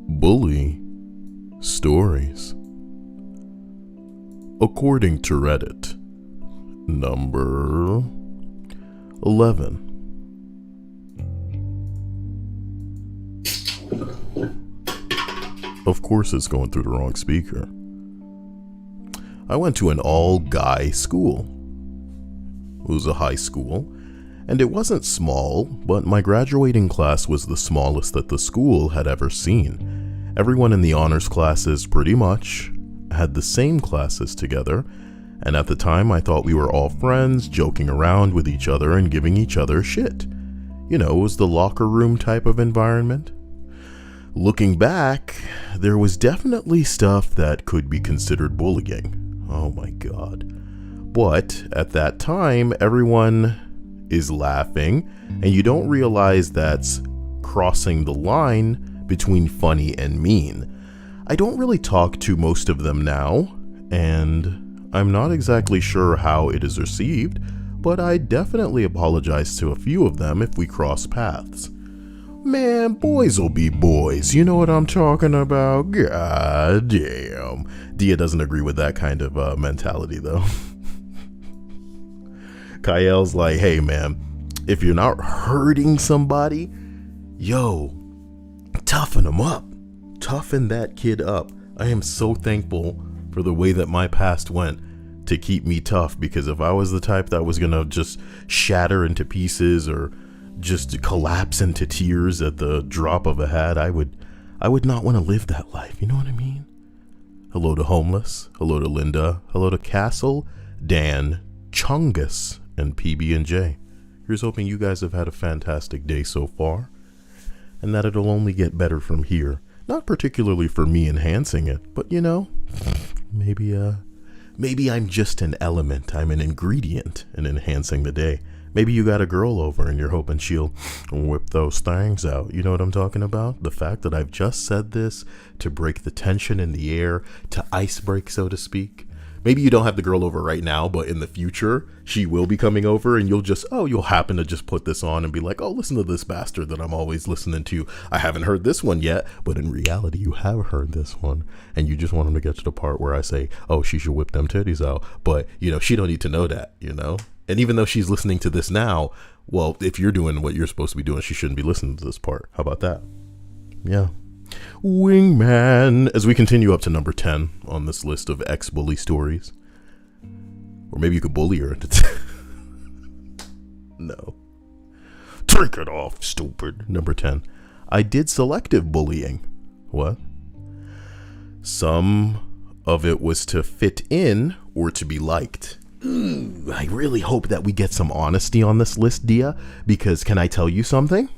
Bully stories. According to Reddit, number 11. Of course it's going through the wrong speaker. I went to an all-guy school. It was a high school, and it wasn't small, but my graduating class was the smallest that the school had ever seen. Everyone in the honors classes pretty much had the same classes together, and at the time I thought we were all friends, joking around with each other and giving each other shit. You know, it was the locker room type of environment. Looking back, there was definitely stuff that could be considered bullying. Oh my god. But at that time, everyone is laughing, and you don't realize that's crossing the line between funny and mean. I don't really talk to most of them now, and I'm not exactly sure how it is received, but I definitely apologize to a few of them if we cross paths. Man, boys will be boys, you know what I'm talking about? God damn. Dia doesn't agree with that kind of mentality though. Kael's like, hey man, if you're not hurting somebody, yo, toughen them up. Toughen that kid up. I am so thankful for the way that my past went to keep me tough, because if I was the type that was gonna just shatter into pieces or just collapse into tears at the drop of a hat, I would not want to live that life. You know what I mean? Hello to Homeless. Hello to Linda. Hello to Castle, Dan, Chungus, and PB&J. Here's hoping you guys have had a fantastic day so far, and that it'll only get better from here. Not particularly for me enhancing it, but you know, maybe I'm just an element. I'm an ingredient in enhancing the day. Maybe you got a girl over and you're hoping she'll whip those things out. You know what I'm talking about? The fact that I've just said this to break the tension in the air, to ice break, so to speak. Maybe you don't have the girl over right now, but in the future, she will be coming over and you'll happen to just put this on and be like, oh, listen to this bastard that I'm always listening to. I haven't heard this one yet, but in reality, you have heard this one. And you just want him to get to the part where I say, oh, she should whip them titties out. But, you know, she don't need to know that, you know? And even though she's listening to this now, well, if you're doing what you're supposed to be doing, she shouldn't be listening to this part. How about that? Yeah. Wingman. As we continue up to number 10 on this list of ex-bully stories. Or maybe you could bully her into No. Take it off, stupid. Number 10. I did selective bullying. What? Some of it was to fit in or to be liked. I really hope that we get some honesty on this list, Dia, because can I tell you something?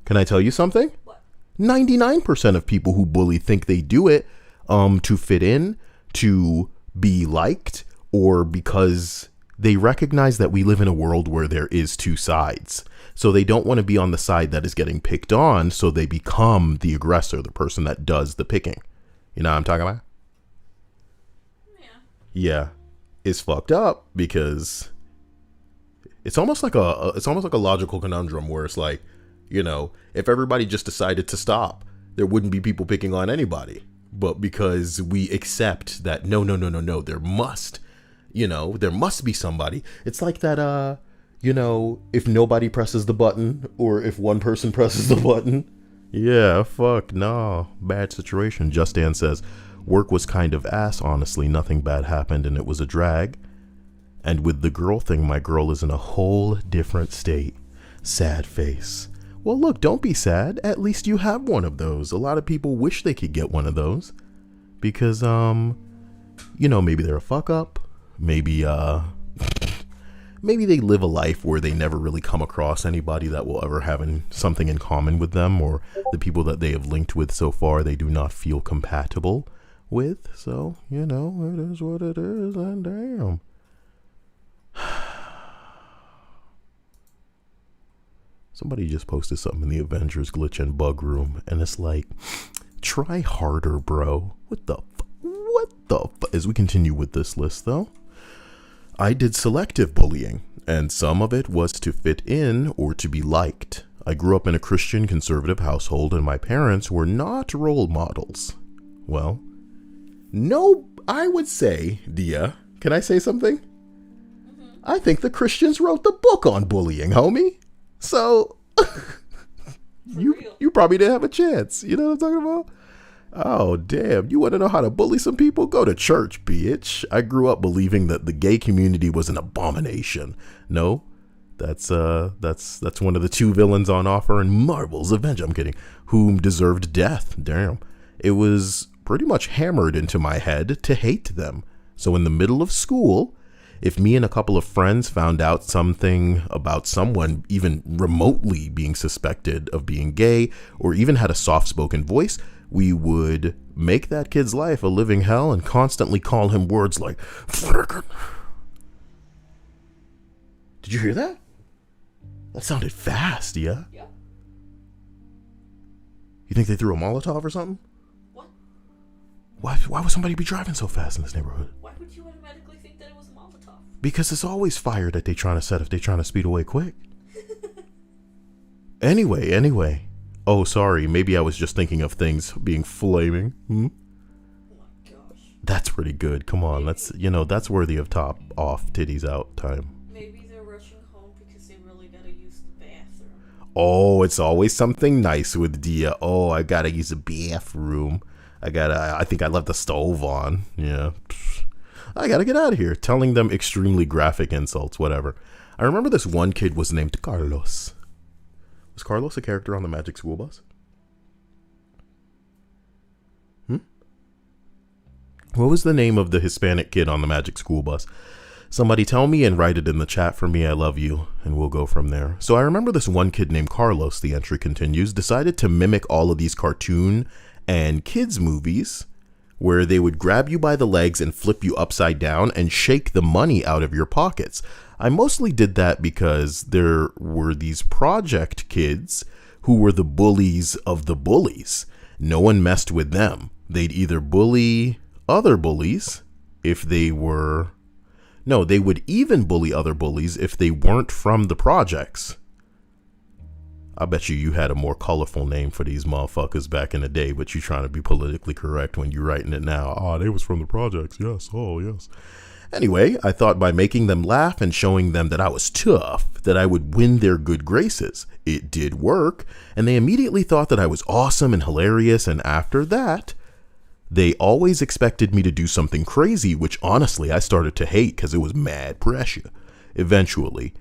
What? 99% of people who bully think they do it to fit in, to be liked, or because they recognize that we live in a world where there is two sides. So they don't want to be on the side that is getting picked on, so they become the aggressor, the person that does the picking. You know what I'm talking about? Yeah. Is fucked up, because it's almost like a logical conundrum where it's like, you know, if everybody just decided to stop, there wouldn't be people picking on anybody. But because we accept that no, there must be somebody. It's like that, you know, if nobody presses the button or if one person presses the button. Yeah, fuck, no, bad situation. Just Dan says, work was kind of ass, honestly. Nothing bad happened and it was a drag. And with the girl thing, my girl is in a whole different state. Sad face. Well, look, don't be sad. At least you have one of those. A lot of people wish they could get one of those. Because, you know, maybe they're a fuck up. Maybe they live a life where they never really come across anybody that will ever have something in common with them, or the people that they have linked with so far they do not feel compatible with. So, you know, it is what it is, and damn. Somebody just posted something in the Avengers glitch and bug room, and it's like, try harder, bro. What the as we continue with this list, though, I did selective bullying, and some of it was to fit in or to be liked. I grew up in a Christian conservative household and my parents were not role models. Well, no, I would say, Dia, can I say something? I think the Christians wrote the book on bullying, homie. So, you probably didn't have a chance. You know what I'm talking about? Oh, damn. You want to know how to bully some people? Go to church, bitch. I grew up believing that the gay community was an abomination. No, that's one of the two villains on offer in Marvel's Avengers. I'm kidding. Whom deserved death. Damn. It was pretty much hammered into my head to hate them. So in the middle of school, if me and a couple of friends found out something about someone even remotely being suspected of being gay or even had a soft-spoken voice, we would make that kid's life a living hell and constantly call him words like frickin'. Did you hear that? That sounded fast, yeah? Yeah. You think they threw a Molotov or something? What? Why would somebody be driving so fast in this neighborhood? Why would you automatically think that it was a Molotov? Because it's always fire that they're trying to set if they're trying to speed away quick. Anyway. Oh, sorry. Maybe I was just thinking of things being flaming. Oh my gosh. That's pretty good. Come on. That's worthy of top off, titties out time. Maybe they're rushing home because they really gotta use the bathroom. Oh, it's always something nice with Dia. Oh, I gotta use the bathroom. I think I left the stove on. Yeah. I gotta get out of here. Telling them extremely graphic insults, whatever. I remember this one kid was named Carlos. Was Carlos a character on the Magic School Bus? What was the name of the Hispanic kid on the Magic School Bus? Somebody tell me and write it in the chat for me. I love you. And we'll go from there. So I remember this one kid named Carlos, the entry continues, decided to mimic all of these cartoon and kids movies where they would grab you by the legs and flip you upside down and shake the money out of your pockets. I mostly did that because there were these project kids who were the bullies of the bullies. No one messed with them. They'd either bully other bullies if they were... No, they would even bully other bullies if they weren't from the projects. I bet you had a more colorful name for these motherfuckers back in the day, but you trying to be politically correct when you're writing it now. Oh, they was from the projects. Yes. Oh, yes. Anyway, I thought by making them laugh and showing them that I was tough, that I would win their good graces. It did work, and they immediately thought that I was awesome and hilarious, and after that, they always expected me to do something crazy, which honestly I started to hate because it was mad pressure. Eventually,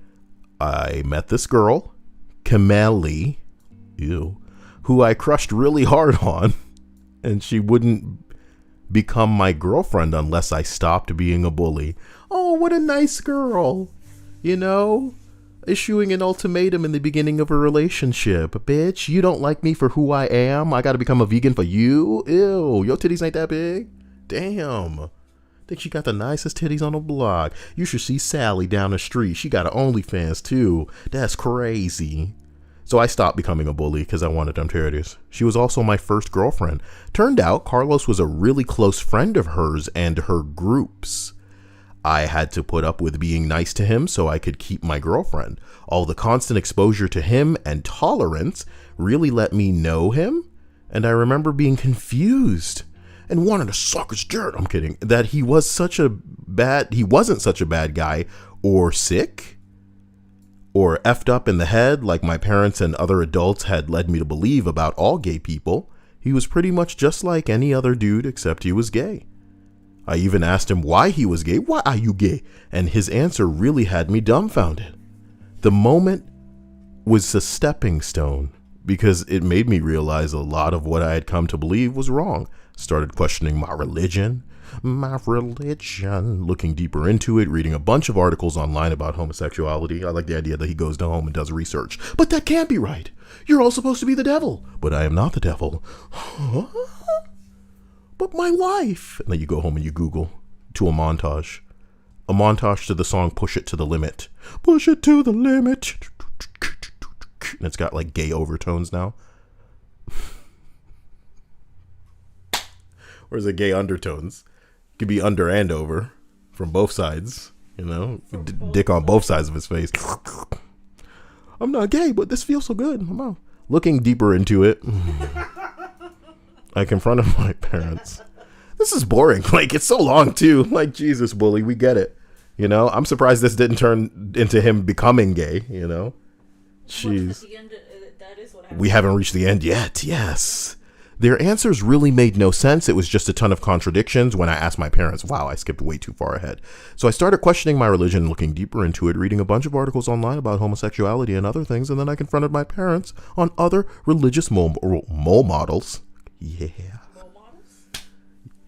I met this girl, Kameli, who I crushed really hard on, and she wouldn't become my girlfriend unless I stopped being a bully. Oh, what a nice girl. Issuing an ultimatum in the beginning of a relationship. Bitch, you don't like me for who I am? I gotta become a vegan for you? Ew, your titties ain't that big? Damn. Think she got the nicest titties on the block. You should see Sally down the street. She got an OnlyFans too. That's crazy. So I stopped becoming a bully because I wanted them titties. She was also my first girlfriend. Turned out Carlos was a really close friend of hers and her group's. I had to put up with being nice to him so I could keep my girlfriend. All the constant exposure to him and tolerance really let me know him. And I remember being confused and wanting to suck his dirt. I'm kidding. That he wasn't such a bad guy or sick or effed up in the head like my parents and other adults had led me to believe about all gay people. He was pretty much just like any other dude except he was gay. I even asked him why he was gay. Why are you gay? And his answer really had me dumbfounded. The moment was a stepping stone because it made me realize a lot of what I had come to believe was wrong. Started questioning my religion, looking deeper into it, reading a bunch of articles online about homosexuality. I like the idea that he goes to home and does research. But that can't be right. You're all supposed to be the devil. But I am not the devil. Huh? But my wife. And then you go home and you Google to a montage to the song Push It to the Limit. Push it to the limit. And it's got like gay overtones now. Or is it gay undertones? It could be under and over from both sides, dick on both sides of his face. I'm not gay, but this feels so good. Looking deeper into it, I confronted my parents. This is boring. Like, it's so long too. Like, Jesus, Bully, we get it. You know, I'm surprised this didn't turn into him becoming gay, you know? Jeez. At the end, that is what happened. We haven't reached the end yet. Yes. Their answers really made no sense. It was just a ton of contradictions when I asked my parents. Wow, I skipped way too far ahead. So I started questioning my religion, looking deeper into it, reading a bunch of articles online about homosexuality and other things, and then I confronted my parents on other religious mole models. Yeah. Role models?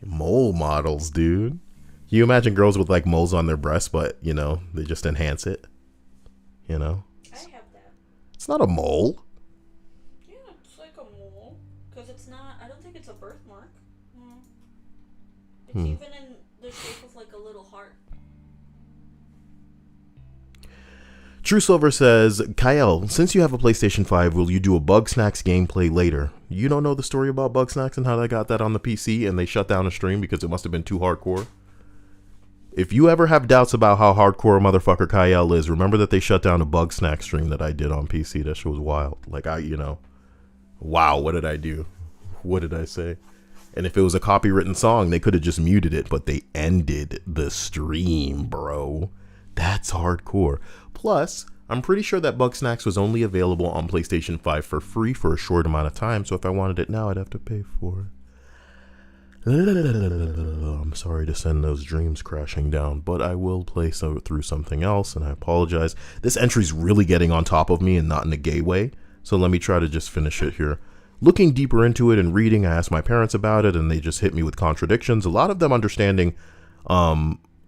Mole models, dude. Can you imagine girls with like moles on their breasts, but, you know, they just enhance it? You know? I have that. It's not a mole. Yeah, it's like a mole. Because it's not, I don't think it's a birthmark. It's even in the shape of like a little heart. True Silver says, Kyle, since you have a PlayStation 5, will you do a Bug Snacks gameplay later? You don't know the story about Bug Snacks and how they got that on the PC and they shut down a stream because it must have been too hardcore? If you ever have doubts about how hardcore motherfucker Kyle is, remember that they shut down a Bug Snack stream that I did on PC. That shit was wild. Like, wow, what did I do? What did I say? And if it was a copywritten song, they could have just muted it, but they ended the stream, bro. That's hardcore. Plus, I'm pretty sure that Bug Snacks was only available on PlayStation 5 for free for a short amount of time, so if I wanted it now, I'd have to pay for it. I'm sorry to send those dreams crashing down, but I will play through something else, and I apologize. This entry's really getting on top of me and not in a gay way, so let me try to just finish it here. Looking deeper into it and reading, I asked my parents about it, and they just hit me with contradictions. A lot of them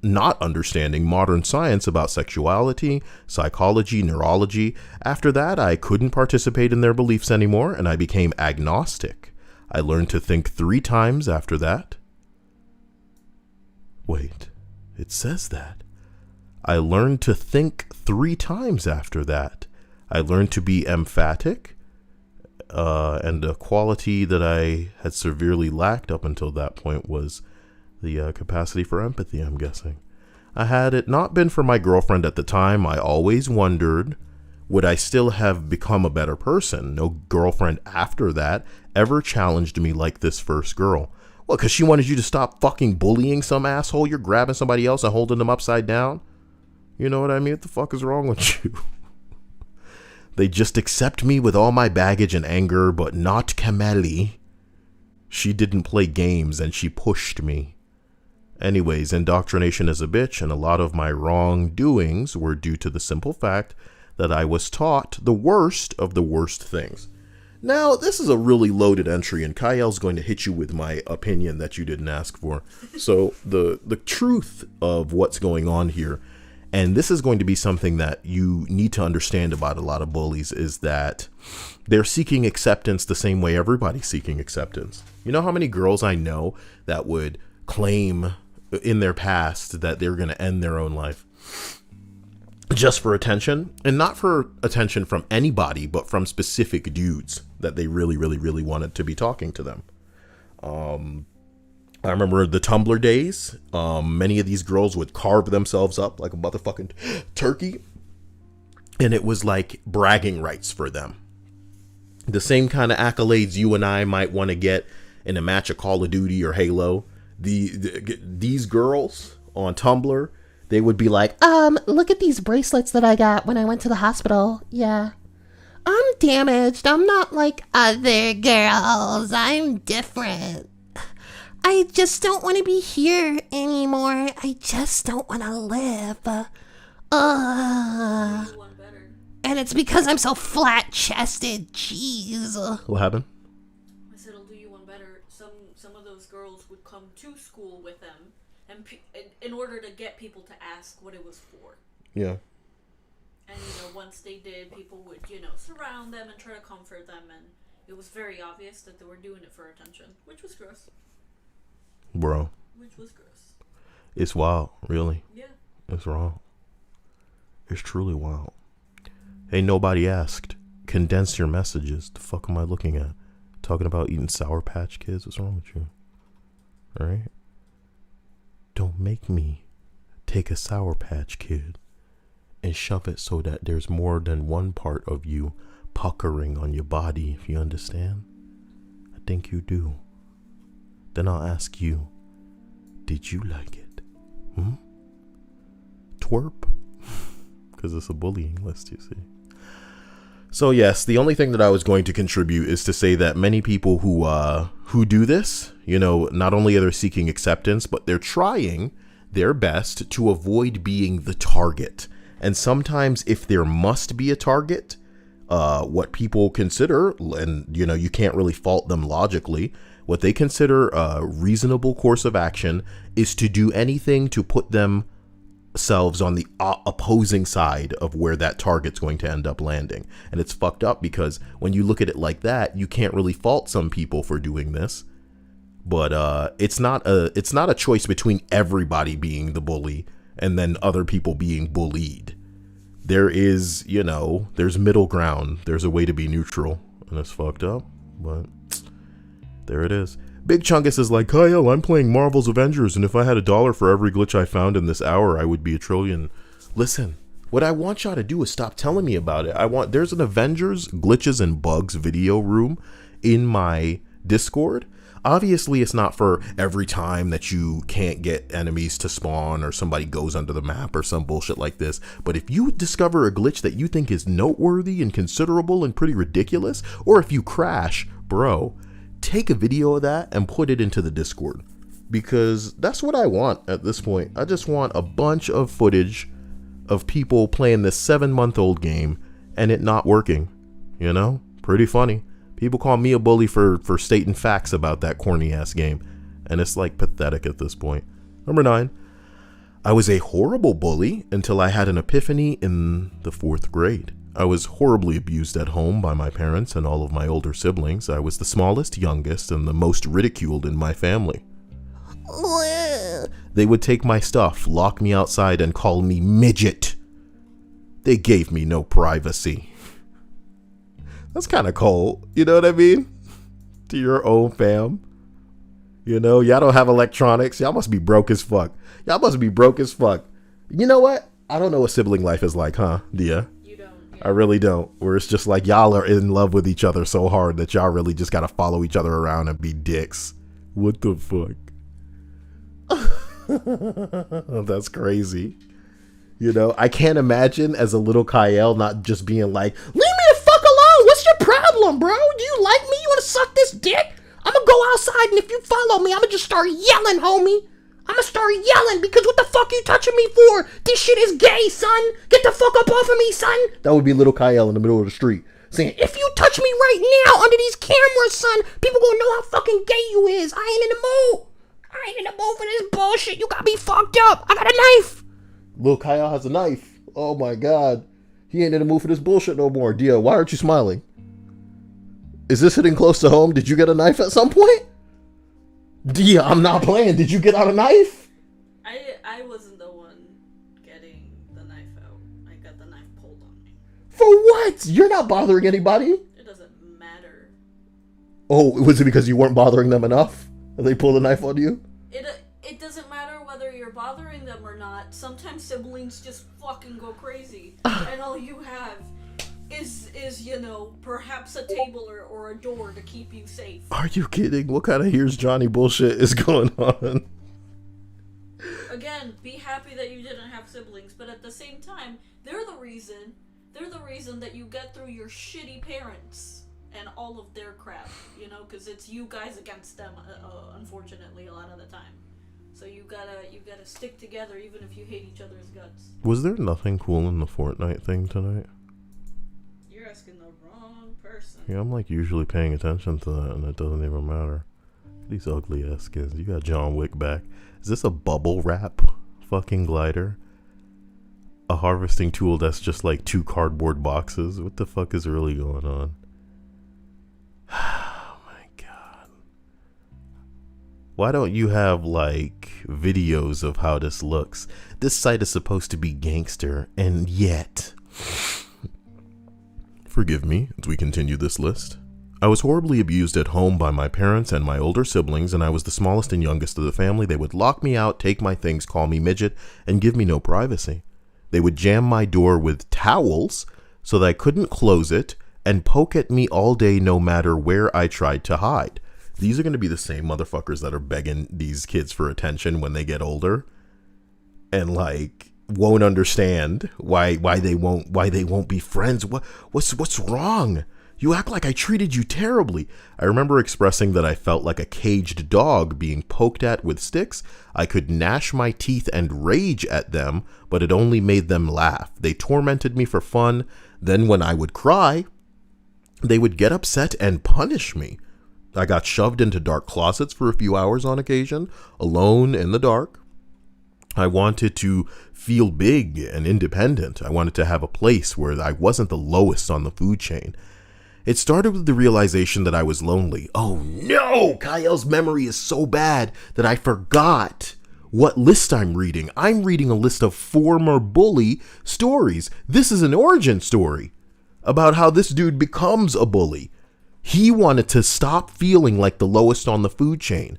not understanding modern science about sexuality, psychology, neurology. After that, I couldn't participate in their beliefs anymore, and I became agnostic. I learned to think 3 times after that. Wait, it says that. I learned to think 3 times after that. I learned to be emphatic, and a quality that I had severely lacked up until that point was the capacity for empathy, I'm guessing. Had it not been for my girlfriend at the time, I always wondered, would I still have become a better person? No girlfriend after that ever challenged me like this first girl. Well, because she wanted you to stop fucking bullying some asshole. You're grabbing somebody else and holding them upside down. You know what I mean? What the fuck is wrong with you? They just accept me with all my baggage and anger, but not Kameli. She didn't play games and she pushed me. Anyways, indoctrination is a bitch, and a lot of my wrongdoings were due to the simple fact that I was taught the worst of the worst things. Now, this is a really loaded entry, and Kyle's going to hit you with my opinion that you didn't ask for. So, the truth of what's going on here, and this is going to be something that you need to understand about a lot of bullies, is that they're seeking acceptance the same way everybody's seeking acceptance. You know how many girls I know that would claim in their past that they're going to end their own life just for attention, and not for attention from anybody, but from specific dudes that they really, really, really wanted to be talking to them. I remember the Tumblr days. Many of these girls would carve themselves up like a motherfucking turkey, and it was like bragging rights for them. The same kind of accolades you and I might want to get in a match of Call of Duty or Halo. These girls on Tumblr, they would be like, look at these bracelets that I got when I went to the hospital. Yeah. I'm damaged. I'm not like other girls. I'm different. I just don't want to be here anymore. I just don't want to live. And it's because I'm so flat-chested. Jeez. what happened? I said it'll do you one better. Some of those girls would come to school with them, and in order to get people to ask what it was for. Yeah. And once they did, people would surround them and try to comfort them, and it was very obvious that they were doing it for attention, which was gross. Bro. Which was gross. It's wild, really. Yeah. It's wrong. It's truly wild. Hey, nobody asked. Condense your messages. The fuck am I looking at? Talking about eating Sour Patch Kids? What's wrong with you? Alright? Don't make me take a Sour Patch Kid and and shove it so that there's more than one part of you puckering on your body, if you understand. I think you do. Then I'll ask you, did you like it? Twerp? Because it's a bullying list, you see. So yes, the only thing that I was going to contribute is to say that many people who do this, you know, not only are they seeking acceptance, but they're trying their best to avoid being the target. And sometimes if there must be a target, what people consider, and you know, you can't really fault them logically, what they consider a reasonable course of action is to do anything to put themselves on the opposing side of where that target's going to end up landing. And it's fucked up because when you look at it like that, you can't really fault some people for doing this. But it's not a choice between everybody being the bully and then other people being bullied. There is, you know, there's middle ground. There's a way to be neutral, and it's fucked up, but there it is. Big Chungus is like, Kyle, I'm playing Marvel's Avengers, and if I had $1 for every glitch I found in this hour, I would be a trillion. Listen, what I want y'all to do is stop telling me about it. There's an Avengers glitches and bugs video room in my Discord. Obviously, it's not for every time that you can't get enemies to spawn or somebody goes under the map or some bullshit like this. But if you discover a glitch that you think is noteworthy and considerable and pretty ridiculous, or if you crash, bro, take a video of that and put it into the Discord. Because that's what I want at this point. I just want a bunch of footage of people playing this 7-month-old game and it not working. You know? Pretty funny. People call me a bully for stating facts about that corny ass game. And it's like pathetic at this point. Number 9. I was a horrible bully until I had an epiphany in the 4th grade. I was horribly abused at home by my parents and all of my older siblings. I was the smallest, youngest, and the most ridiculed in my family. They would take my stuff, lock me outside, and call me midget. They gave me no privacy. That's kind of cold, you know what I mean? To your own fam. You know, y'all don't have electronics. Y'all must be broke as fuck. Y'all must be broke as fuck. You know what? I don't know what sibling life is like, huh, Dia? You don't. Yeah. I really don't. Where it's just like y'all are in love with each other so hard that y'all really just gotta follow each other around and be dicks. What the fuck? That's crazy. You know, I can't imagine as a little Kyle not just being like, leave me the fuck alone. What's your problem, bro? Do you like me? You want to suck this dick? I'm going to go outside, and if you follow me, I'm going to just start yelling, homie. I'm going to start yelling because what the fuck you touching me for? This shit is gay, son. Get the fuck up off of me, son. That would be little Kyle in the middle of the street saying, if you touch me right now under these cameras, son, people going to know how fucking gay you is. I ain't in the mood. I ain't in the mood for this bullshit. You got me fucked up. I got a knife. Little Kyle has a knife. Oh my god. He ain't in the mood for this bullshit no more. Dia, why aren't you smiling? Is this hitting close to home? Did you get a knife at some point? Dia, I'm not playing. Did you get out a knife? I wasn't the one getting the knife out. I got the knife pulled on me. For what? You're not bothering anybody. It doesn't matter. Oh, was it because you weren't bothering them enough? And they pulled a knife on you? It doesn't matter whether you're bothering them or not. Sometimes siblings just fucking go crazy. And all you have is, you know, perhaps a table or a door to keep you safe. Are you kidding? What kind of here's Johnny bullshit is going on? Again, be happy that you didn't have siblings, but at the same time, they're the reason that you get through your shitty parents and all of their crap, you know, because it's you guys against them, unfortunately, a lot of the time. So you gotta stick together even if you hate each other's guts. Was there nothing cool in the Fortnite thing tonight? You're asking the wrong person. Yeah, I'm like usually paying attention to that and it doesn't even matter. These ugly ass skins. You got John Wick back. Is this a bubble wrap fucking glider? A harvesting tool that's just like 2 cardboard boxes? What the fuck is really going on? Oh my god. Why don't you have like videos of how this looks? This site is supposed to be gangster, and yet... Forgive me as we continue this list. I was horribly abused at home by my parents and my older siblings, and I was the smallest and youngest of the family. They would lock me out, take my things, call me midget, and give me no privacy. They would jam my door with towels so that I couldn't close it and poke at me all day no matter where I tried to hide. These are going to be the same motherfuckers that are begging these kids for attention when they get older and like won't understand why they won't be friends. What's wrong? You act like I treated you terribly. I remember expressing that I felt like a caged dog being poked at with sticks. I could gnash my teeth and rage at them, but it only made them laugh. They tormented me for fun. Then when I would cry, they would get upset and punish me. I got shoved into dark closets for a few hours on occasion, alone in the dark. I wanted to feel big and independent. I wanted to have a place where I wasn't the lowest on the food chain. It started with the realization that I was lonely. Oh no! Kyle's memory is so bad that I forgot what list I'm reading. I'm reading a list of former bully stories. This is an origin story about how this dude becomes a bully. He wanted to stop feeling like the lowest on the food chain.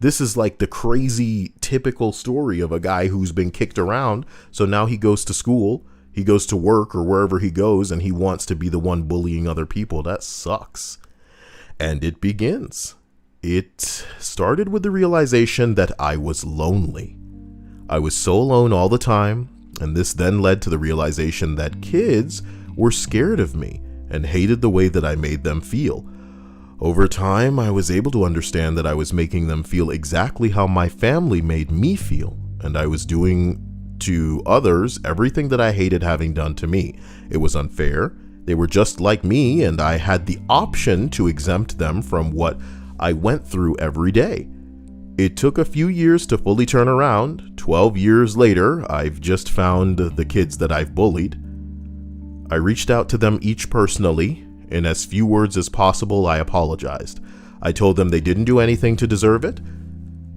This is like the crazy typical story of a guy who's been kicked around. So now he goes to school. He goes to work or wherever he goes and he wants to be the one bullying other people. That sucks. And it begins. It started with the realization that I was lonely. I was so alone all the time. And this then led to the realization that kids were scared of me and hated the way that I made them feel. Over time, I was able to understand that I was making them feel exactly how my family made me feel. And I was doing to others everything that I hated having done to me. It was unfair. They were just like me, and I had the option to exempt them from what I went through every day. It took a few years to fully turn around. 12 years later, I've just found the kids that I've bullied. I reached out to them each personally. In as few words as possible, I apologized. I told them they didn't do anything to deserve it.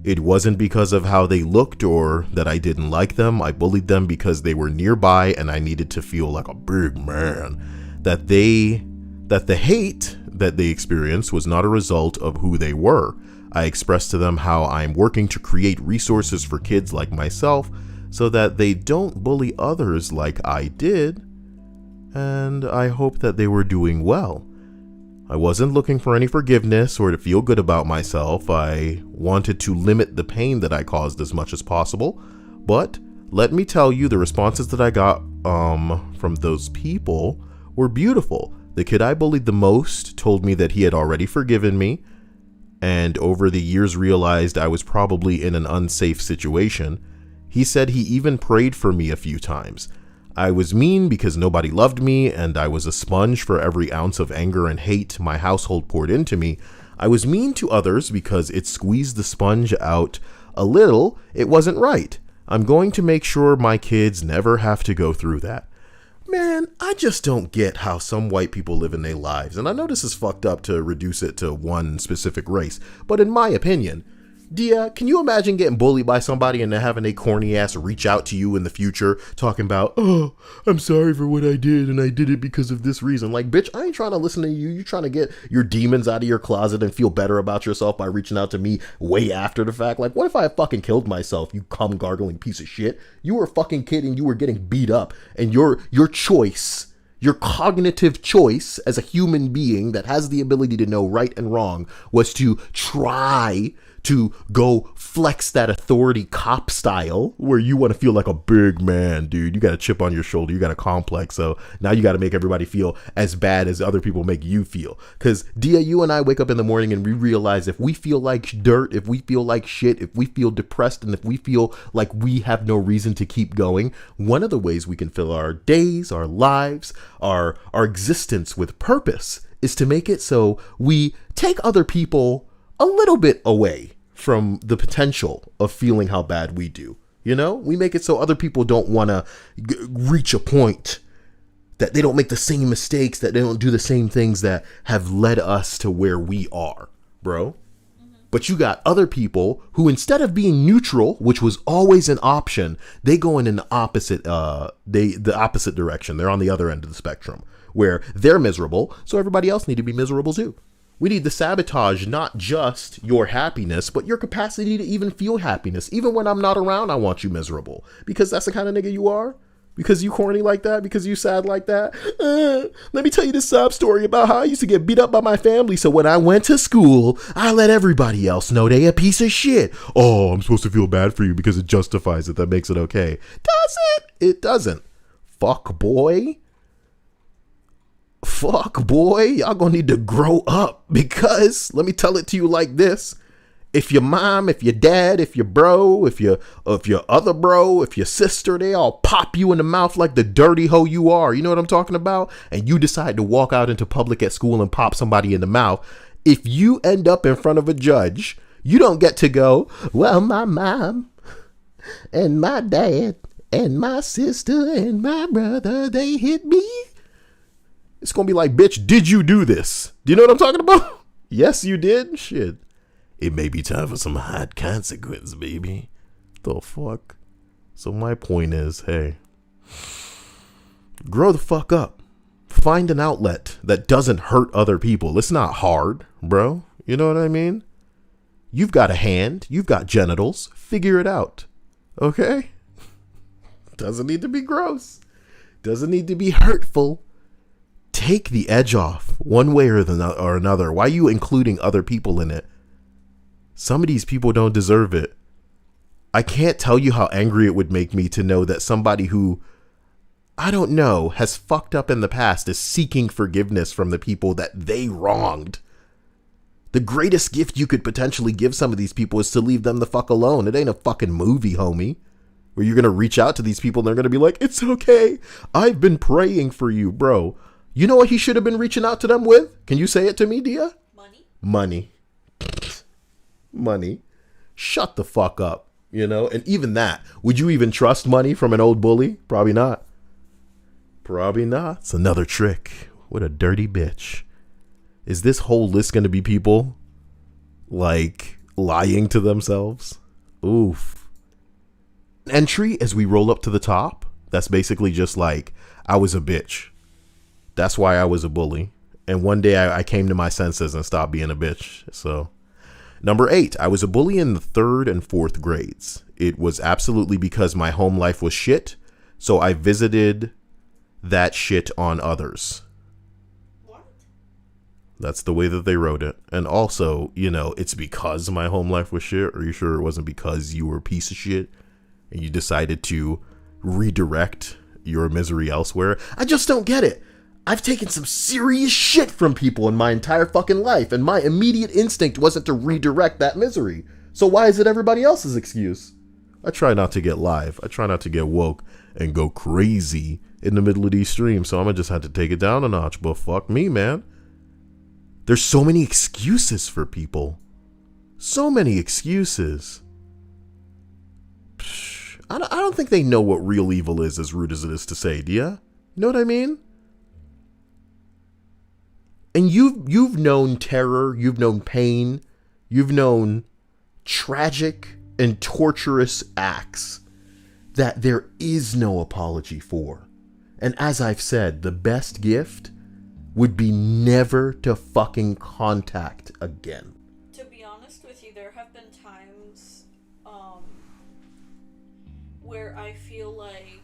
It wasn't because of how they looked or that I didn't like them. I bullied them because they were nearby and I needed to feel like a big man. That the hate that they experienced was not a result of who they were. I expressed to them how I'm working to create resources for kids like myself so that they don't bully others like I did. And I hope that they were doing well. I wasn't looking for any forgiveness or to feel good about myself. I wanted to limit the pain that I caused as much as possible. But let me tell you, the responses that I got from those people were beautiful. The kid I bullied the most told me that he had already forgiven me, and over the years realized I was probably in an unsafe situation. He said he even prayed for me a few times. I was mean because nobody loved me, and I was a sponge for every ounce of anger and hate my household poured into me. I was mean to others because it squeezed the sponge out a little. It wasn't right. I'm going to make sure my kids never have to go through that. Man, I just don't get how some white people live in their lives. And I know this is fucked up to reduce it to one specific race, but in my opinion, Dia, can you imagine getting bullied by somebody and then having a corny ass reach out to you in the future talking about, oh, I'm sorry for what I did and I did it because of this reason. Like, bitch, I ain't trying to listen to you. You're trying to get your demons out of your closet and feel better about yourself by reaching out to me way after the fact. Like, what if I fucking killed myself, you cum gargling piece of shit? You were a fucking kid and you were getting beat up, and your choice, your cognitive choice as a human being that has the ability to know right and wrong was to try to go flex that authority cop style where you want to feel like a big man, dude. You got a chip on your shoulder. You got a complex. So now you got to make everybody feel as bad as other people make you feel. Because Dia, you and I wake up in the morning and we realize if we feel like dirt, if we feel like shit, if we feel depressed, and if we feel like we have no reason to keep going, one of the ways we can fill our days, our lives, our existence with purpose is to make it so we take other people a little bit away from the potential of feeling how bad we do. You know, we make it so other people don't want to reach a point, that they don't make the same mistakes, that they don't do the same things that have led us to where we are, bro. But you got other people who, instead of being neutral, which was always an option, they go in the opposite, the opposite direction. They're on the other end of the spectrum where they're miserable, so everybody else need to be miserable too. We need to sabotage not just your happiness, but your capacity to even feel happiness. Even when I'm not around, I want you miserable, because that's the kind of nigga you are. Because you corny like that? Because you sad like that? Let me tell you this sob story about how I used to get beat up by my family. So when I went to school, I let everybody else know they a piece of shit. Oh, I'm supposed to feel bad for you because it justifies it. That makes it okay. Does it? It doesn't. Fuck boy. Fuck boy. Y'all gonna need to grow up, because let me tell it to you like this. If your mom, if your dad, if your bro, if your other bro, if your sister, they all pop you in the mouth like the dirty hoe you are. You know what I'm talking about? And you decide to walk out into public at school and pop somebody in the mouth. If you end up in front of a judge, you don't get to go, well, my mom and my dad and my sister and my brother, they hit me. It's going to be like, bitch, did you do this? Do you know what I'm talking about? Yes, you did. Shit. It may be time for some hard consequence, baby. The fuck? So my point is, hey, grow the fuck up. Find an outlet that doesn't hurt other people. It's not hard, bro. You know what I mean? You've got a hand. You've got genitals. Figure it out. Okay? Doesn't need to be gross. Doesn't need to be hurtful. Take the edge off one way or another. Why are you including other people in it? Some of these people don't deserve it. I can't tell you how angry it would make me to know that somebody who, I don't know, has fucked up in the past is seeking forgiveness from the people that they wronged. The greatest gift you could potentially give some of these people is to leave them the fuck alone. It ain't a fucking movie, homie, where you're going to reach out to these people and they're going to be like, it's okay. I've been praying for you, bro. You know what he should have been reaching out to them with? Can you say it to me, Dia? Money. Money. Money. Shut the fuck up, you know? And even that, would you even trust money from an old bully? Probably not. Probably not. It's another trick. What a dirty bitch. Is this whole list going to be people like lying to themselves? Oof. Entry as we roll up to the top. That's basically just like, I was a bitch. That's why I was a bully. And one day I came to my senses and stopped being a bitch. So number 8, I was a bully in the 3rd and 4th grades. It was absolutely because my home life was shit. So I visited that shit on others. What? That's the way that they wrote it. And also, you know, it's because my home life was shit. Are you sure it wasn't because you were a piece of shit and you decided to redirect your misery elsewhere? I just don't get it. I've taken some serious shit from people in my entire fucking life, and my immediate instinct wasn't to redirect that misery. So why is it everybody else's excuse? I try not to get live. I try not to get woke and go crazy in the middle of these streams, so I'm gonna just have to take it down a notch. But fuck me, man. There's so many excuses for people. So many excuses. I don't think they know what real evil is, as rude as it is to say, do ya? You know what I mean? And you've known terror, you've known pain, you've known tragic and torturous acts that there is no apology for. And as I've said, the best gift would be never to fucking contact again. To be honest with you, there have been times where I feel like,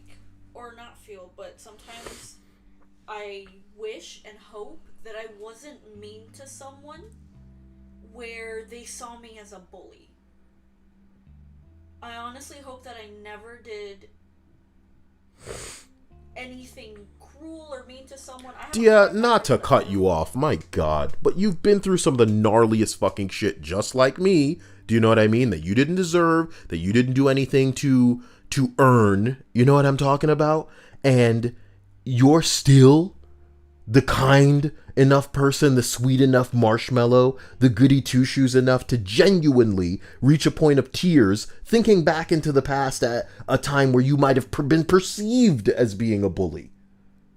or not feel, but sometimes I wish and hope that I wasn't mean to someone where they saw me as a bully. I honestly hope that I never did anything cruel or mean to someone. Yeah, not to cut you off, my God, but you've been through some of the gnarliest fucking shit just like me. Do you know what I mean? That you didn't deserve, that you didn't do anything to earn. You know what I'm talking about? And you're still the kind enough person, the sweet enough marshmallow, the goody two-shoes enough to genuinely reach a point of tears, thinking back into the past at a time where you might have been perceived as being a bully.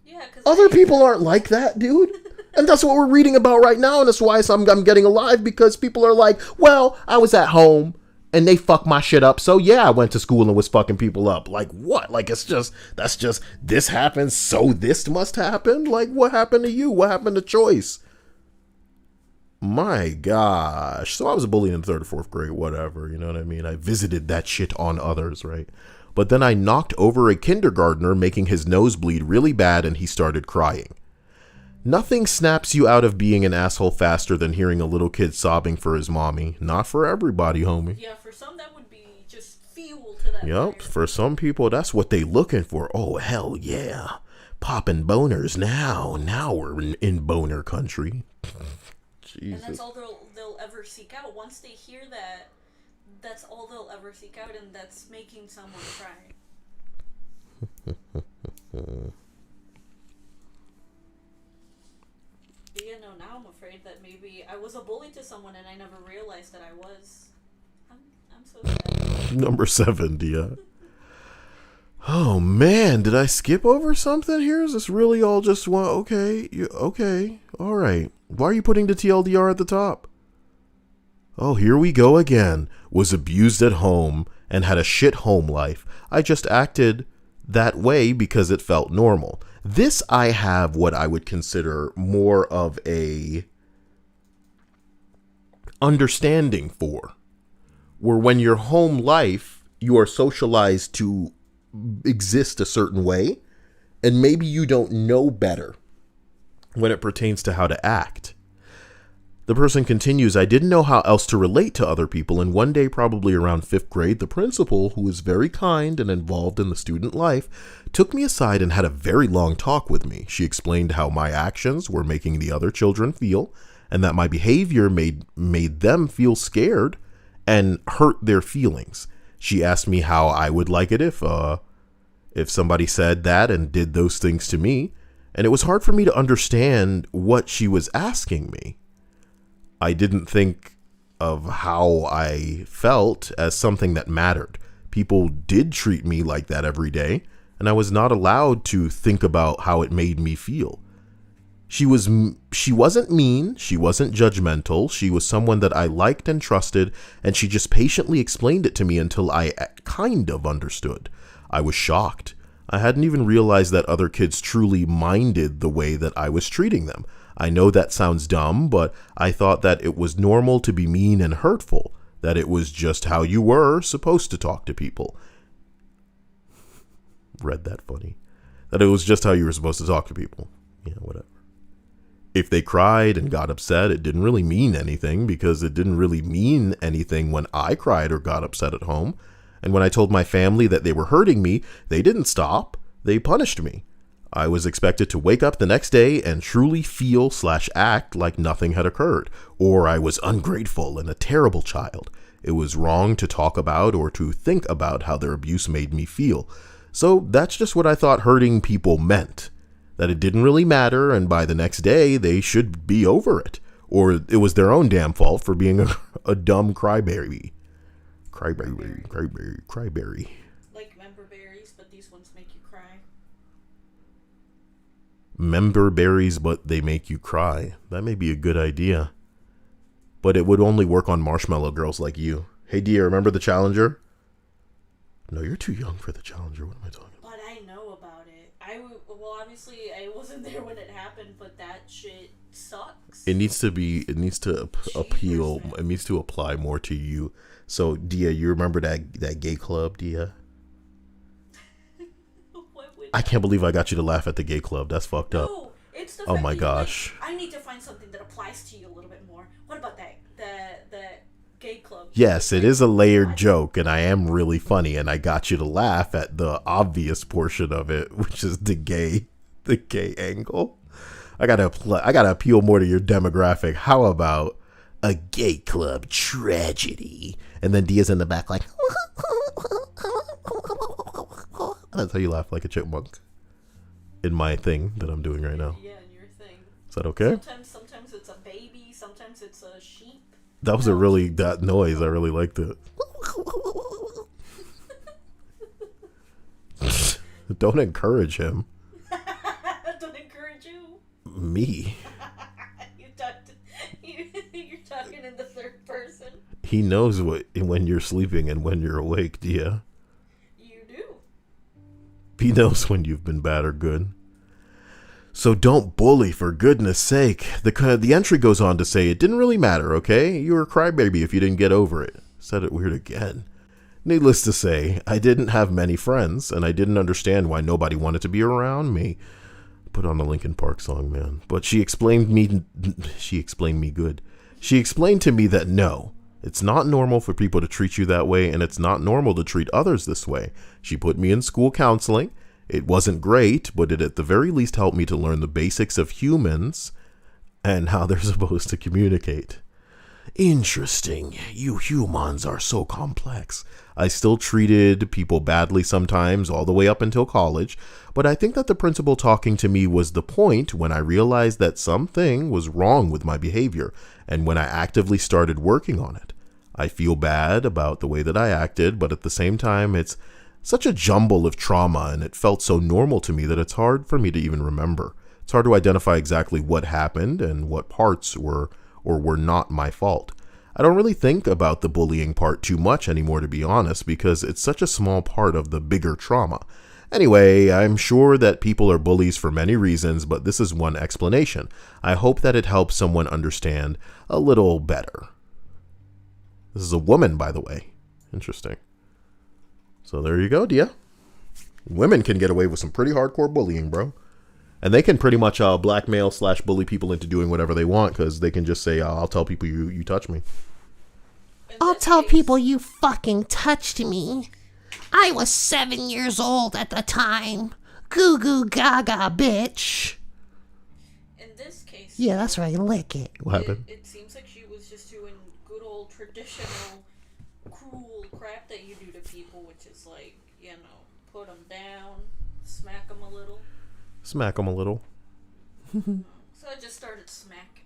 Yeah, other people aren't like that, dude. And that's what we're reading about right now, and that's why I'm getting alive, because people are like, well, I was at home and they fucked my shit up, so yeah, I went to school and was fucking people up. Like, what? Like, this happens, so this must happen? Like, what happened to you? What happened to choice? My gosh. So I was a bully in the 3rd or 4th grade, whatever, you know what I mean? I visited that shit on others, right? but then I knocked over a kindergartner, making his nose bleed really bad, and he started crying. Nothing snaps you out of being an asshole faster than hearing a little kid sobbing for his mommy. Not for everybody, homie. Yeah, for some that would be just fuel to that. Yep, fire. for some people, that's what they looking for. Oh, hell yeah. Popping boners now. Now we're in boner country. Jesus. And that's all they'll ever seek out. Once they hear that, that's all they'll ever seek out, and that's making someone cry. But yeah, no, now I'm afraid that maybe I was a bully to someone and I never realized that I was. I'm so sad. Number 7, Dia. Oh man, did I skip over something here? Is this really all just one? Okay, okay, all right. Why are you putting the TLDR at the top? Oh, here we go again. Was abused at home and had a shit home life. I just acted that way because it felt normal. This I have what I would consider more of a understanding for. Where when your home life, you are socialized to exist a certain way, and maybe you don't know better when it pertains to how to act. The person continues, I didn't know how else to relate to other people, and one day, probably around 5th grade, the principal, who is very kind and involved in the student life, took me aside and had a very long talk with me. She explained how my actions were making the other children feel, and that my behavior made them feel scared and hurt their feelings. She asked me how I would like it if somebody said that and did those things to me, and it was hard for me to understand what she was asking me. I didn't think of how I felt as something that mattered. People did treat me like that every day, and I was not allowed to think about how it made me feel. She wasn't mean, she wasn't judgmental, she was someone that I liked and trusted, and she just patiently explained it to me until I kind of understood. I was shocked. I hadn't even realized that other kids truly minded the way that I was treating them. I know that sounds dumb, but I thought that it was normal to be mean and hurtful, that it was just how you were supposed to talk to people. Read that funny. That it was just how you were supposed to talk to people. Yeah, whatever. If they cried and got upset, it didn't really mean anything, because it didn't really mean anything when I cried or got upset at home. And when I told my family that they were hurting me, they didn't stop. They punished me. I was expected to wake up the next day and truly feel/act like nothing had occurred, or I was ungrateful and a terrible child. It was wrong to talk about or to think about how their abuse made me feel. So that's just what I thought hurting people meant. That it didn't really matter, and by the next day, they should be over it. Or it was their own damn fault for being a dumb crybaby. Cryberry. Like member berries, but these ones make you cry. Member berries, but they make you cry. That may be a good idea. But it would only work on marshmallow girls like you. Hey, Dia, remember the Challenger? No, you're too young for the Challenger. What am I talking about? But I know about it. Well, obviously, I wasn't there when it happened, but that shit sucks. It needs to appeal. Man. It needs to apply more to you. So, Dia, you remember that gay club, Dia? I can't believe I got you to laugh at the gay club. That's fucked up. No, it's the Oh fact my that gosh. I need to find something that applies to you a little bit more. What about that gay club? Yes, it is a layered joke, and I am really funny, and I got you to laugh at the obvious portion of it, which is the gay angle. I gotta appeal more to your demographic. How about a gay club tragedy? And then Dia's in the back like, that's how you laugh like a chipmunk. In my thing that I'm doing right now. Yeah, in your thing. Is that okay? Sometimes it's a baby, sometimes it's a sheep. That was that noise. I really liked it. Don't encourage him. Don't encourage you. Me. You're talking in the third person. He knows when you're sleeping and when you're awake, Dia. You do. He knows when you've been bad or good. So don't bully, for goodness sake. The entry goes on to say, it didn't really matter, okay? You were a crybaby if you didn't get over it. Said it weird again. Needless to say, I didn't have many friends, and I didn't understand why nobody wanted to be around me. Put on the Linkin Park song, man. But she explained me good. She explained to me that no, it's not normal for people to treat you that way, and it's not normal to treat others this way. She put me in school counseling. It wasn't great, but it at the very least helped me to learn the basics of humans and how they're supposed to communicate. Interesting. You humans are so complex. I still treated people badly sometimes, all the way up until college, but I think that the principal talking to me was the point when I realized that something was wrong with my behavior, and when I actively started working on it. I feel bad about the way that I acted, but at the same time, it's such a jumble of trauma, and it felt so normal to me that it's hard for me to even remember. It's hard to identify exactly what happened and what parts were or were not my fault. I don't really think about the bullying part too much anymore, to be honest, because it's such a small part of the bigger trauma. Anyway, I'm sure that people are bullies for many reasons, but this is one explanation. I hope that it helps someone understand a little better. This is a woman, by the way. Interesting. So there you go, Dia. Women can get away with some pretty hardcore bullying, bro. And they can pretty much blackmail/bully people into doing whatever they want, because they can just say, I'll tell people you touch me. I'll tell people you fucking touched me. I was 7 years old at the time. Goo goo gaga, bitch. In this case, Yeah, that's right. Lick it. What happened? It seems like she was just doing good old traditional cruel crap that you do to people, which is like, put them down, smack them a little. Smack them a little. So I just started smacking.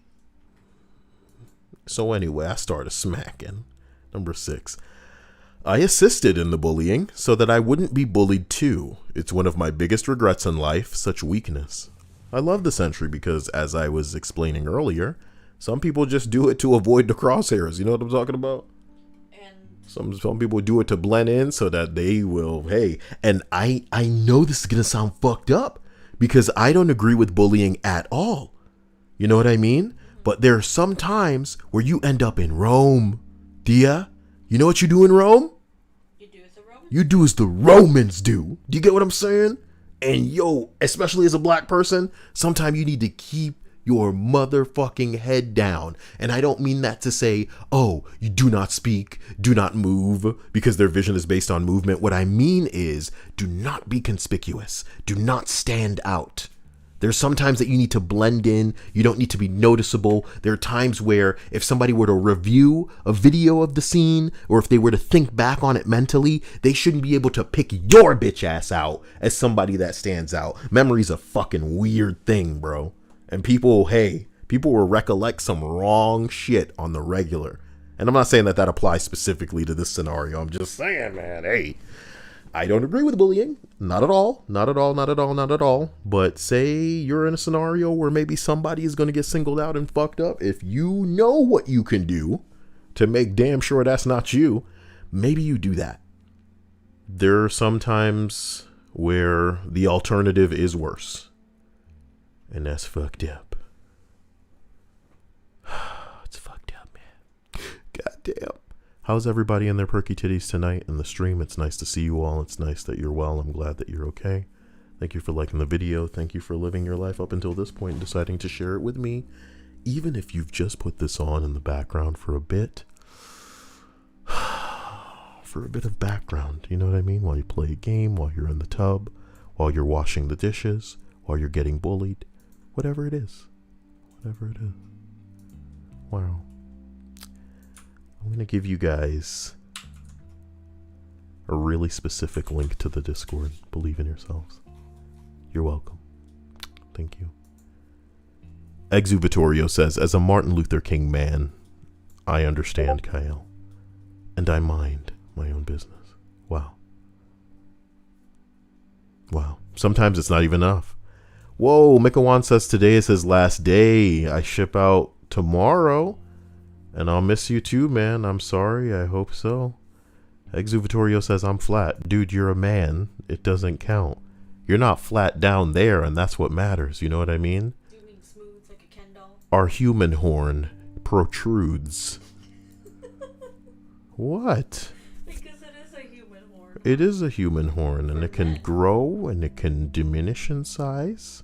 So anyway, I started smacking. Number 6. I assisted in the bullying so that I wouldn't be bullied too. It's one of my biggest regrets in life, such weakness. I love this entry because, as I was explaining earlier, some people just do it to avoid the crosshairs. You know what I'm talking about? And Some people do it to blend in so that they will, hey, and I know this is going to sound fucked up because I don't agree with bullying at all. You know what I mean? But there are some times where you end up in Rome. Dia, you know what you do in Rome? you do as the Romans? You do as the Romans do. Do you get what I'm saying? And yo, especially as a black person, sometimes you need to keep your motherfucking head down. And I don't mean that to say, oh, you do not speak, do not move, because their vision is based on movement. What I mean is, do not be conspicuous. Do not stand out. There's sometimes that you need to blend in. You don't need to be noticeable. There are times where if somebody were to review a video of the scene, or if they were to think back on it mentally, they shouldn't be able to pick your bitch ass out as somebody that stands out. Memory's a fucking weird thing, bro. And people will recollect some wrong shit on the regular. And I'm not saying that applies specifically to this scenario. I'm just saying, man, hey, I don't agree with bullying. Not at all. Not at all. Not at all. Not at all. But say you're in a scenario where maybe somebody is going to get singled out and fucked up. If you know what you can do to make damn sure that's not you, maybe you do that. There are some times where the alternative is worse. And that's fucked up. It's fucked up, man. Goddamn. How's everybody in their perky titties tonight in the stream? It's nice to see you all. It's nice that you're well. I'm glad that you're okay. Thank you for liking the video. Thank you for living your life up until this point and deciding to share it with me. Even if you've just put this on in the background for a bit. For a bit of background, you know what I mean? While you play a game, while you're in the tub, while you're washing the dishes, while you're getting bullied. Whatever it is. Whatever it is. Wow. I'm going to give you guys a really specific link to the Discord. Believe in yourselves. You're welcome. Thank you. Exuvitorio says, as a Martin Luther King man, I understand Kyle. And I mind my own business. Wow. Wow. Sometimes it's not even enough. Whoa, Mikawan says today is his last day. I ship out tomorrow. And I'll miss you too, man. I'm sorry. I hope so. Exuvitorio says I'm flat. Dude, you're a man. It doesn't count. You're not flat down there, and that's what matters. You know what I mean? Do you mean smooth like a Ken doll? Our human horn protrudes. What? Because it is a It is a human horn, and it can grow and it can diminish in size.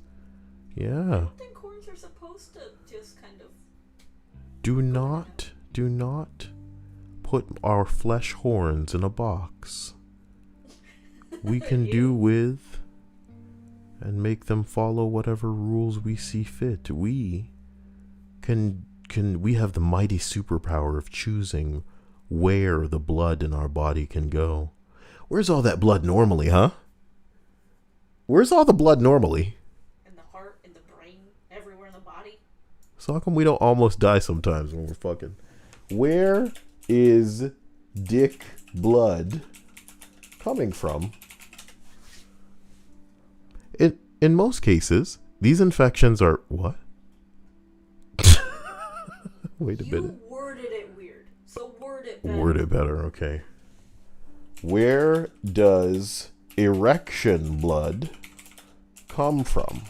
I Yeah. don't think horns are supposed to just kind of. Do not put our flesh horns in a box. We can do with and make them follow whatever rules we see fit. We have the mighty superpower of choosing where the blood in our body can go. Where's all that blood normally, huh? Where's all the blood normally? In the heart, in the brain, everywhere in the body. So how come we don't almost die sometimes when we're fucking? Where is dick blood coming from? In most cases, these infections are what? Wait a minute. You worded it weird, so word it better. Word it better, okay. Where does erection blood come from?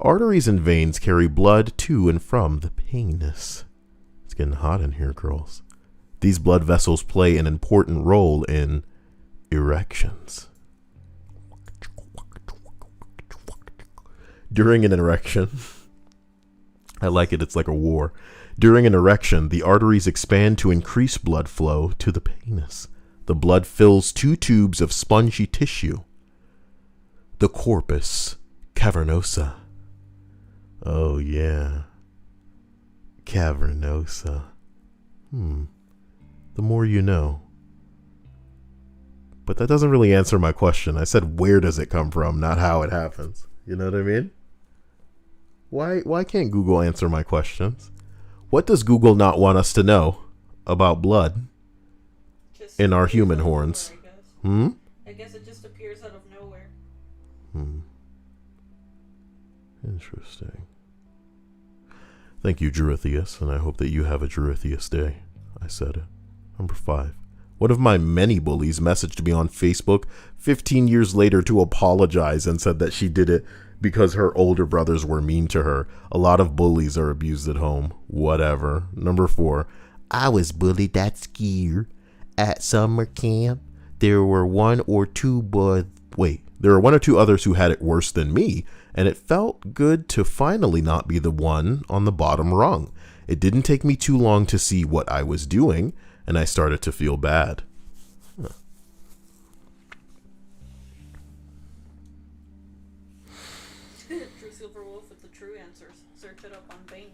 Arteries and veins carry blood to and from the penis. It's getting hot in here, girls. These blood vessels play an important role in erections. During an erection, I like it, it's like a war. During an erection, the arteries expand to increase blood flow to the penis. The blood fills two tubes of spongy tissue, the corpus cavernosa. Oh yeah, cavernosa. The more you know. But that doesn't really answer my question. I said, where does it come from, not how it happens. You know what I mean? Why can't Google answer my questions? What does Google not want us to know about blood Just in our appears human out of horns? nowhere, I guess it just appears out of nowhere. Interesting. Thank you, Druithius, and I hope that you have a Druithius day. I said it. Number 5. One of my many bullies messaged me on Facebook 15 years later to apologize and said that she did it because her older brothers were mean to her. A lot of bullies are abused at home. Whatever. Number 4. I was bullied that skier at summer camp. There were one or two others who had it worse than me, and it felt good to finally not be the one on the bottom rung. It didn't take me too long to see what I was doing, and I started to feel bad. True Silver Wolf with the true answers. Search it up on Bing.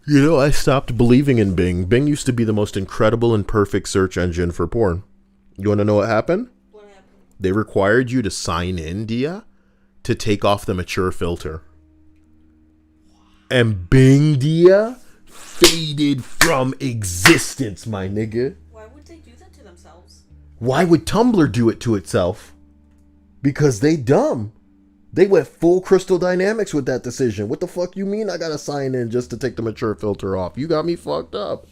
You know, I stopped believing in Bing. Bing used to be the most incredible and perfect search engine for porn. You want to know what happened? What happened? They required you to sign in, Dia, to take off the mature filter. And Bing, Dia, faded from existence, my nigga. Why would they do that to themselves? Why would Tumblr do it to itself? Because they dumb. They went full Crystal Dynamics with that decision. What the fuck you mean I gotta sign in just to take the mature filter off? You got me fucked up.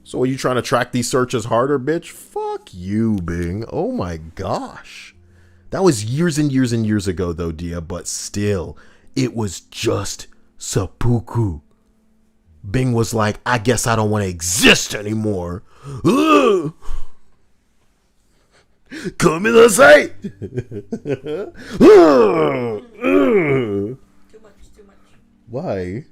So are you trying to track these searches harder, bitch? Fuck you, Bing. Oh my gosh. That was years and years and years ago though, Dia, but still, it was just seppuku. Bing was like, I guess I don't want to exist anymore. Ugh. Come in the sight. Too much. Why?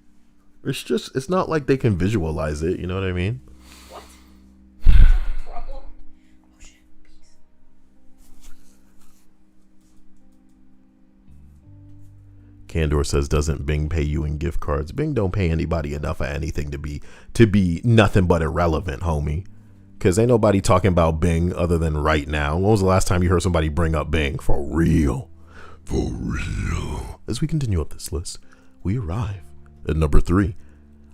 It's not like they can visualize it, you know what I mean? What? Is that the problem? Oh shit, peace. Candor says, doesn't Bing pay you in gift cards? Bing don't pay anybody enough of anything to be nothing but irrelevant, homie. Because ain't nobody talking about Bing other than right now. When was the last time you heard somebody bring up Bing? For real. For real. As we continue up this list, we arrive at number 3.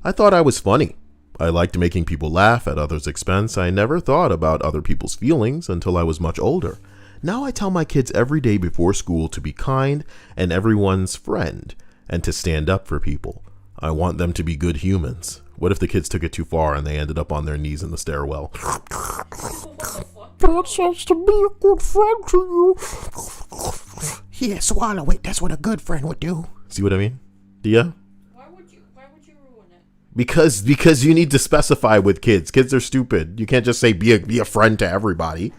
I thought I was funny. I liked making people laugh at others' expense. I never thought about other people's feelings until I was much older. Now I tell my kids every day before school to be kind and everyone's friend and to stand up for people. I want them to be good humans. What if the kids took it too far and they ended up on their knees in the stairwell? What the fuck? That sounds to be a good friend to you. Yeah, swallow it. That's what a good friend would do. See what I mean? Dia? Why would you ruin it? Because you need to specify with kids. Kids are stupid. You can't just say be a friend to everybody.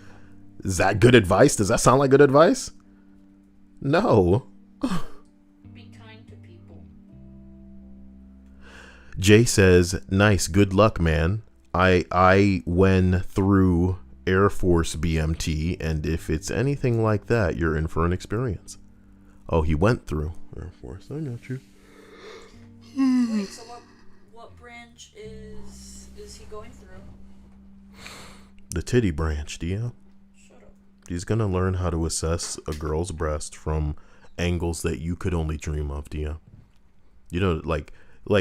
Is that good advice? Does that sound like good advice? No. Be kind to people. Jay says, nice, good luck, man. I went through Air Force BMT, and if it's anything like that, you're in for an experience. Oh, he went through Air Force. I got you. Wait, so what branch is he going through? The titty branch, Dia. Shut up. He's gonna learn how to assess a girl's breast from angles that you could only dream of, Dia. You know, like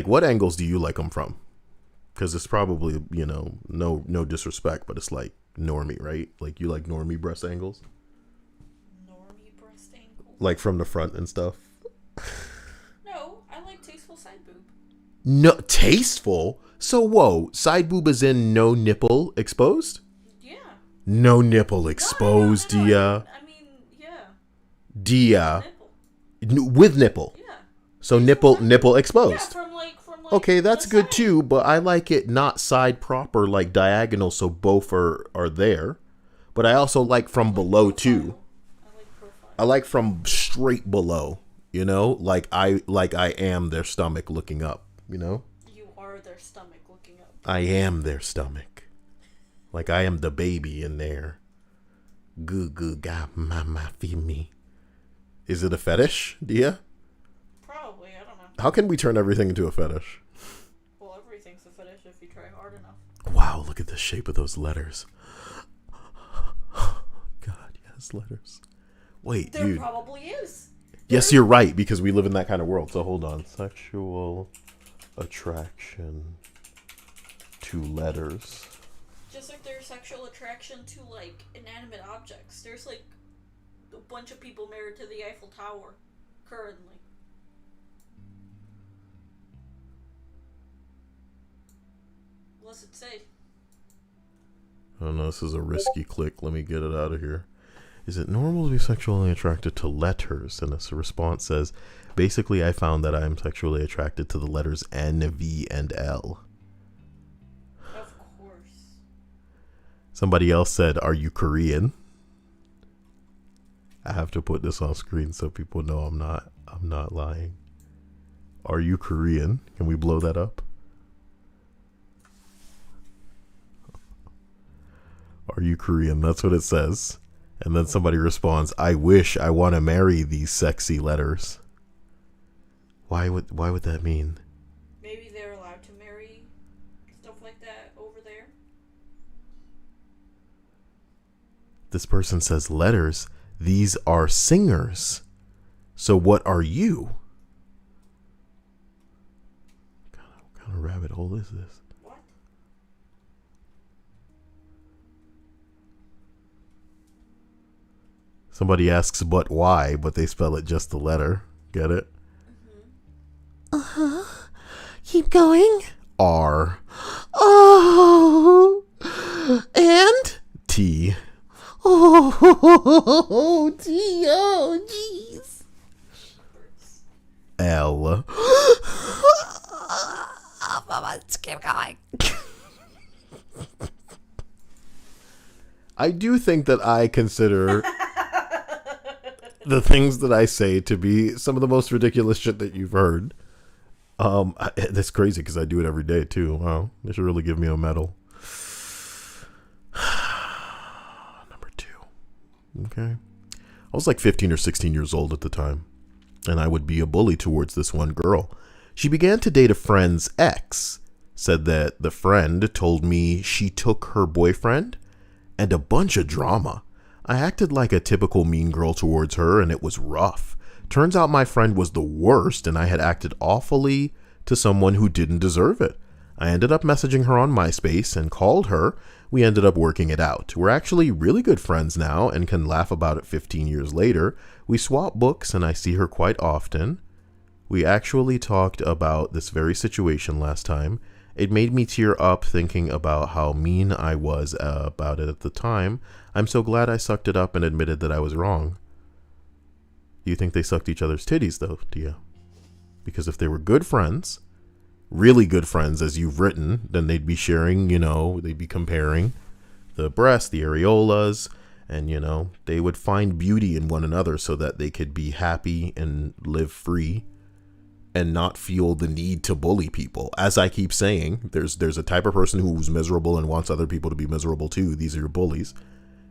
what angles do you like them from? Because it's probably, you know, no disrespect, but it's like normie, right? Like you like normie breast angles? Normie breast angle? Like from the front and stuff? No, I like tasteful side boob. No, tasteful? So, whoa, side boob is in no nipple exposed? Yeah. No nipple exposed, No, Dia. I mean, yeah. Dia. Nipple. With nipple. Yeah. So nipple exposed. Yeah, from like Okay, that's the good side. too, but I like it not side proper, like diagonal, so both are there. But I also like from below too. I like profile. I like from straight below, you know? Like I am their stomach looking up, you know? You are their stomach looking up. I am their stomach. Like I am the baby in there. Goo goo ga mama feed me. Is it a fetish, Dia? Probably, I don't know. How can we turn everything into a fetish? Well, everything's a fetish if you try hard enough. Wow, look at the shape of those letters. God, yes, letters. Wait, There dude. probably is. Yes, you're right, because we live in that kind of world. So hold on. Sexual attraction to letters. Just like there's sexual attraction to like inanimate objects. There's like a bunch of people married to the Eiffel Tower currently. What's it say? Oh no, this is a risky click. Let me get it out of here. Is it normal to be sexually attracted to letters? And this response says, basically, I found that I am sexually attracted to the letters N, V, and L. Of course. Somebody else said, are you Korean? I have to put this on screen so people know I'm not lying. Are you Korean? Can we blow that up? Are you Korean? That's what it says. And then somebody responds, I wish I want to marry these sexy letters. Why would that mean? Maybe they're allowed to marry stuff like that over there. This person says letters. These are singers. So what are you? What kind of rabbit hole is this? What? Somebody asks, but why? But they spell it just the letter. Get it? Uh-huh. Keep going. R. Oh. And? T. Oh, gee, oh, jeez. L. Let's keep going. I do think that I consider the things that I say to be some of the most ridiculous shit that you've heard. That's crazy because I do it every day too. Wow, they should really give me a medal. Number 2. Okay. I was like 15 or 16 years old at the time, and I would be a bully towards this one girl. She began to date a friend's ex, said that the friend told me she took her boyfriend, and a bunch of drama. I acted like a typical mean girl towards her, and it was rough. Turns out my friend was the worst, and I had acted awfully to someone who didn't deserve it. I ended up messaging her on MySpace and called her. We ended up working it out. We're actually really good friends now and can laugh about it 15 years later. We swap books, and I see her quite often. We actually talked about this very situation last time. It made me tear up thinking about how mean I was about it at the time. I'm so glad I sucked it up and admitted that I was wrong. Do you think they sucked each other's titties, though, Dia? Because if they were good friends, really good friends, as you've written, then they'd be sharing, they'd be comparing the breasts, the areolas, and, they would find beauty in one another so that they could be happy and live free and not feel the need to bully people. As I keep saying, there's a type of person who's miserable and wants other people to be miserable too. These are your bullies.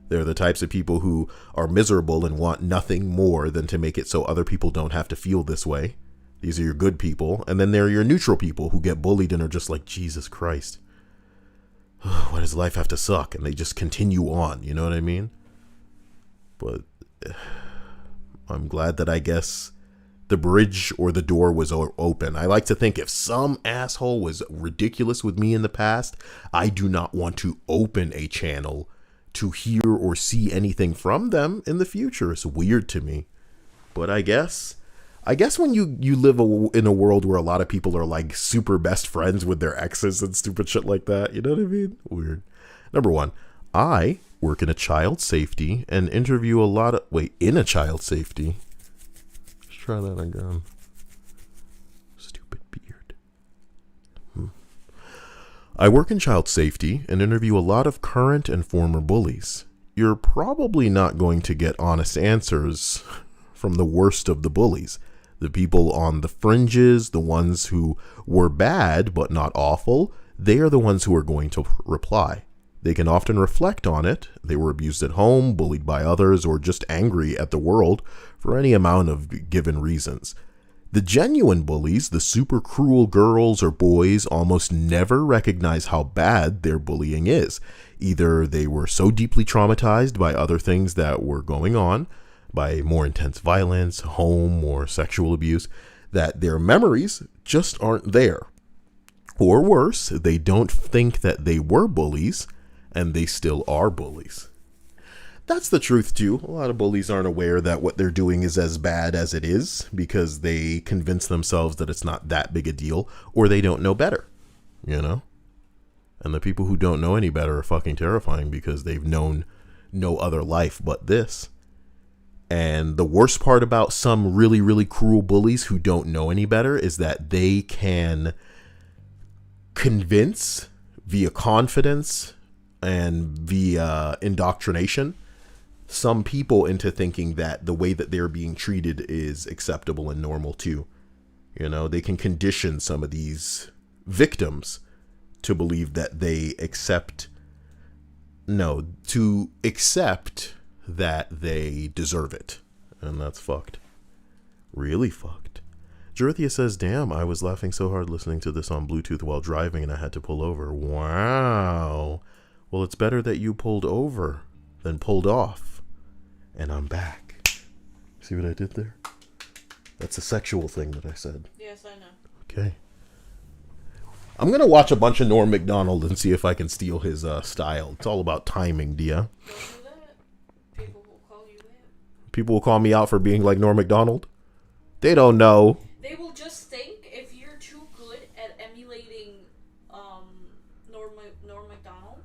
They're the types of people who are miserable and want nothing more than to make it so other people don't have to feel this way. These are your good people. And then there are your neutral people who get bullied and are just like, Jesus Christ, why does life have to suck? And they just continue on, you know what I mean? But I'm glad that I guess the bridge or the door was open. I like to think if some asshole was ridiculous with me in the past, I do not want to open a channel to hear or see anything from them in the future. It's weird to me. But I guess when you live in a world where a lot of people are like super best friends with their exes and stupid shit like that, you know what I mean? Weird. Number one, I work in a child safety and interview a lot of... Wait, in a child safety? Let's try that again. Stupid beard. I work in child safety and interview a lot of current and former bullies. You're probably not going to get honest answers from the worst of the bullies. The people on the fringes, the ones who were bad but not awful, they are the ones who are going to reply. They can often reflect on it. They were abused at home, bullied by others, or just angry at the world for any amount of given reasons. The genuine bullies, the super cruel girls or boys, almost never recognize how bad their bullying is. Either they were so deeply traumatized by other things that were going on, by more intense violence, home or sexual abuse, that their memories just aren't there. Or worse, they don't think that they were bullies, and they still are bullies. That's the truth too. A lot of bullies aren't aware that what they're doing is as bad as it is because they convince themselves that it's not that big a deal, or they don't know better, And the people who don't know any better are fucking terrifying because they've known no other life but this. And the worst part about some really, really cruel bullies who don't know any better is that they can convince via confidence and via indoctrination some people into thinking that the way that they're being treated is acceptable and normal too. They can condition some of these victims to believe that they accept that they deserve it. And that's fucked. Really fucked. Jorithia says, damn, I was laughing so hard listening to this on Bluetooth while driving and I had to pull over. Wow. Well, it's better that you pulled over than pulled off. And I'm back. See what I did there? That's a sexual thing that I said. Yes, I know. Okay. I'm going to watch a bunch of Norm Macdonald and see if I can steal his style. It's all about timing, Dia. Don't do that. People will call you that. People will call me out for being like Norm Macdonald. They don't know. They will just think if you're too good at emulating Norm Macdonald,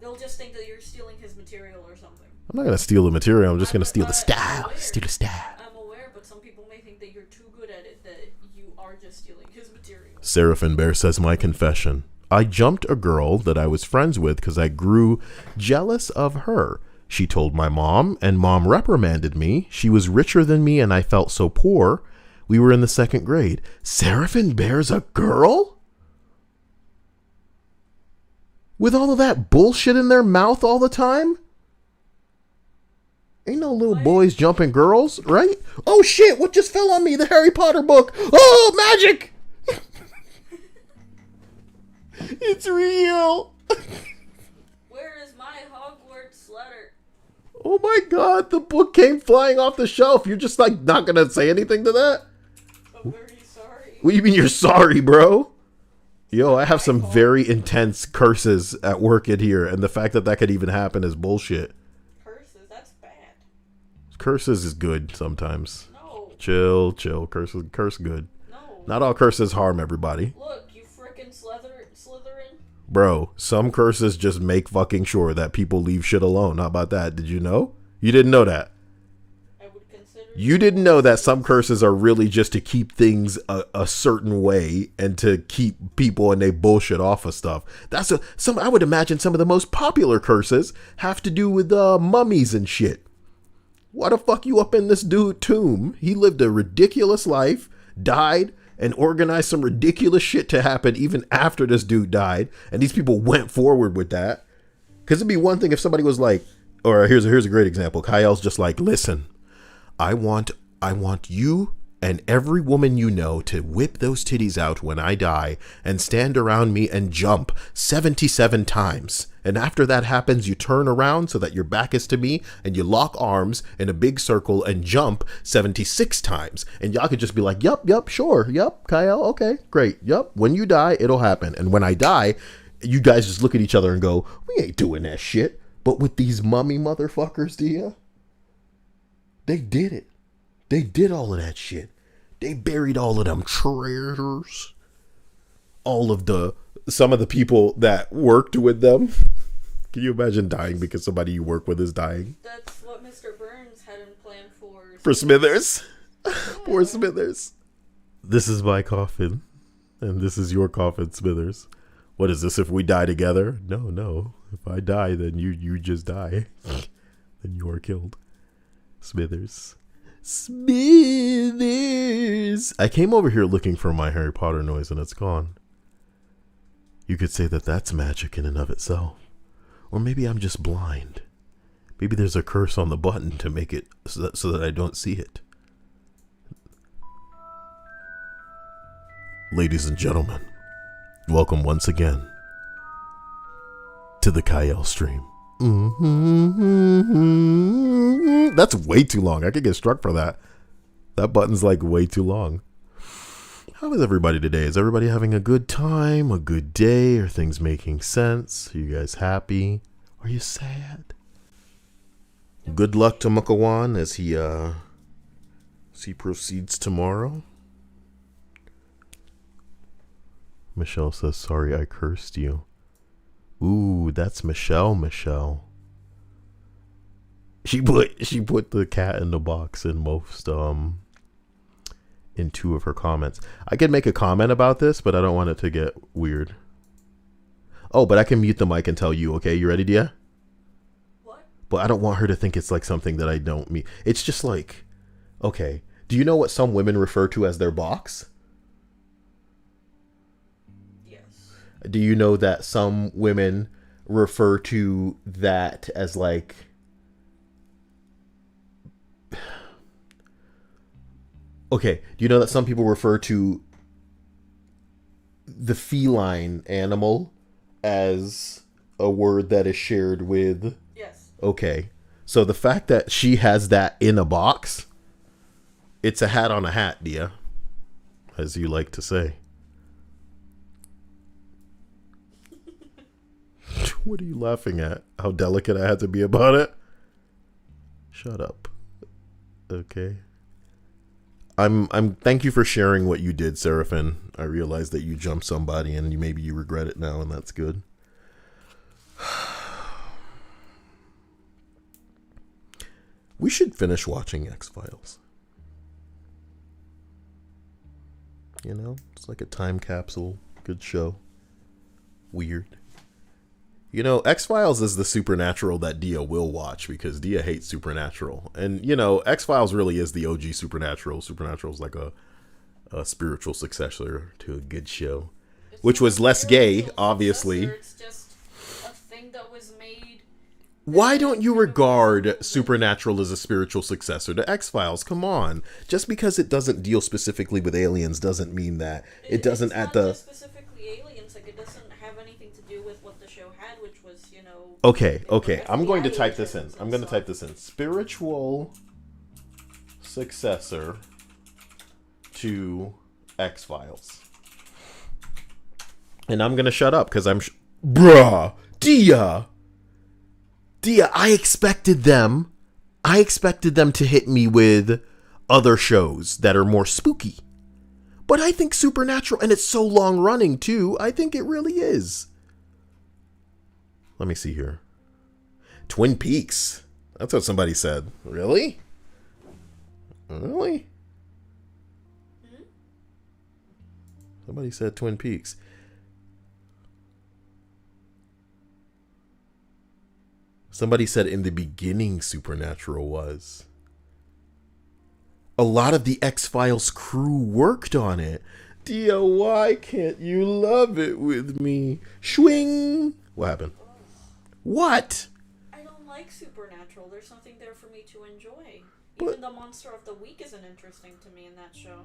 they'll just think that you're stealing his material or something. I'm not going to steal the material. I'm just going to steal the I'm style. aware. Steal the style. I'm aware, but some people may think that you're too good at it, that you are just stealing his material. Seraphin Bear says, my confession. I jumped a girl that I was friends with because I grew jealous of her. She told my mom, and mom reprimanded me. She was richer than me, and I felt so poor. We were in the 2nd grade. Seraphin Bear's a girl? With all of that bullshit in their mouth all the time? Ain't no little boys jumping girls, right? Oh shit, what just fell on me? The Harry Potter book. Oh, magic! It's real. Where is my Hogwarts letter? Oh my god, the book came flying off the shelf. You're just like not gonna say anything to that? I'm very sorry. What do you mean you're sorry, bro? Yo, I have some very intense curses at work in here, and the fact that that could even happen is bullshit. Curses, that's bad. Curses is good sometimes. No. Chill. Curse good. No. Not all curses harm everybody. Look, you frickin' Slytherin. Bro, some curses just make fucking sure that people leave shit alone. How about that? Did you know? You didn't know that. I would consider You didn't know that some curses are really just to keep things a certain way and to keep people and they bullshit off of stuff. I would imagine some of the most popular curses have to do with mummies and shit. Why the fuck you up in this dude tomb? He lived a ridiculous life, died, and organized some ridiculous shit to happen even after this dude died. And these people went forward with that. Because it'd be one thing if somebody was like, or here's a great example. Kyle's just like, listen, I want you and every woman you know to whip those titties out when I die and stand around me and jump 77 times. And after that happens, you turn around so that your back is to me and you lock arms in a big circle and jump 76 times. And y'all could just be like, yup, sure. Yup, Kyle. Okay, great. Yup. When you die, it'll happen. And when I die, you guys just look at each other and go, we ain't doing that shit. But with these mummy motherfuckers, Dia, they did it. They did all of that shit. They buried all of them traitors. Some of the people that worked with them. Can you imagine dying because somebody you work with is dying? That's what Mr. Burns had in plan for Smithers. Poor Smithers. This is my coffin. And this is your coffin, Smithers. What is this if we die together? No. If I die, then you just die. Then you are killed. Smithers. I came over here looking for my Harry Potter noise and it's gone. You could say that that's magic in and of itself. Or maybe I'm just blind. Maybe there's a curse on the button to make it so that I don't see it. Ladies and gentlemen, welcome once again to the Kyle stream. That's way too long. I could get struck for that. That button's like way too long. How is everybody today? Is everybody having a good time? A good day? Are things making sense? Are you guys happy? Are you sad? Good luck to Mukawan as he proceeds tomorrow. Michelle says, sorry I cursed you. Ooh, that's Michelle. She put the cat in the box in in two of her comments. I could make a comment about this, but I don't want it to get weird. Oh, but I can mute the mic and tell you, okay? You ready, Dia? What? But I don't want her to think it's like something that I don't mean. It's just like, okay, do you know what some women refer to as their box? Yes. Do you know that some women refer to that as like, okay, do you know that some people refer to the feline animal as a word that is shared with? Yes. Okay. So the fact that she has that in a box, it's a hat on a hat, Dia, as you like to say. What are you laughing at? How delicate I had to be about it? Shut up. Okay. I'm thank you for sharing what you did, Seraphin. I realized that you jumped somebody and maybe you regret it now, and that's good. We should finish watching X-Files. You know, it's like a time capsule. Good show. Weird. You know, X-Files is the supernatural that Dia will watch because Dia hates supernatural. And, you know, X-Files really is the OG supernatural. Supernatural is like a spiritual successor to a good show. It's which was less gay, obviously. It's just a thing that was made. Why don't you regard Supernatural as a spiritual successor to X-Files? Come on. Just because it doesn't deal specifically with aliens doesn't mean that it doesn't it's at not the... just specifically aliens, like it doesn't have anything to do with what the show had, which was, you know... Okay. I'm going to type this in. Spiritual successor to X-Files. And I'm going to shut up because Bruh! Dia, I expected them to hit me with other shows that are more spooky. But I think Supernatural, and it's so long running too, I think it really is. Let me see here. Twin Peaks. That's what somebody said. Really? Really? Somebody said Twin Peaks. Somebody said in the beginning Supernatural was. A lot of the X-Files crew worked on it. Dia, why can't you love it with me? Swing! What happened? What? I don't like Supernatural. There's nothing there for me to enjoy. But even the Monster of the Week isn't interesting to me in that show.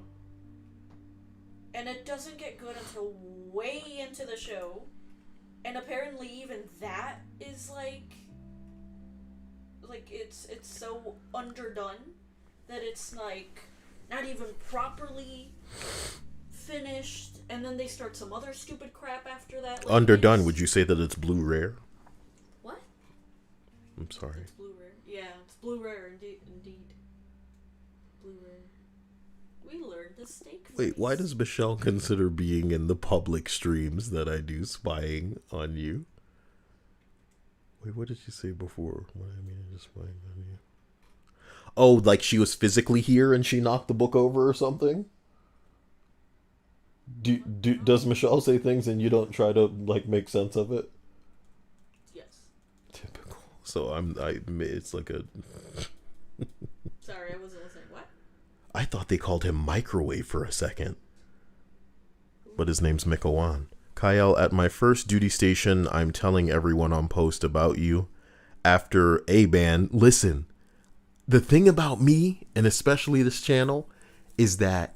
And it doesn't get good until way into the show. And apparently even that is like it's so underdone that it's like not even properly finished, and then they start some other stupid crap after that. Like underdone, would you say that it's blue rare? What? I'm sorry. It's blue rare. Yeah, it's blue rare indeed. Blue rare. We learned the steak. Wait, why does Michelle consider being in the public streams that I do spying on you? Wait, what did you say before? What I mean, just spying on you. Oh, like she was physically here and she knocked the book over or something? Does Michelle say things and you don't try to like make sense of it? Yes. Typical. So it's like a. Sorry, I wasn't listening. What? I thought they called him Microwave for a second. But his name's Mikawan. Kyle, at my first duty station, I'm telling everyone on post about you. After A-Ban, listen. The thing about me, and especially this channel, is that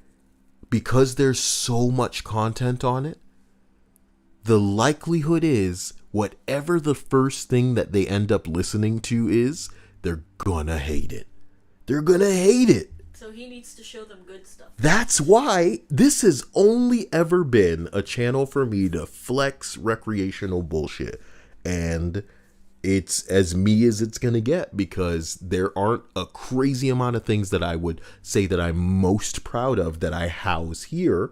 because there's so much content on it, the likelihood is whatever the first thing that they end up listening to is, they're gonna hate it. They're gonna hate it. So he needs to show them good stuff. That's why this has only ever been a channel for me to flex recreational bullshit. And it's as me as it's going to get, because there aren't a crazy amount of things that I would say that I'm most proud of that I house here.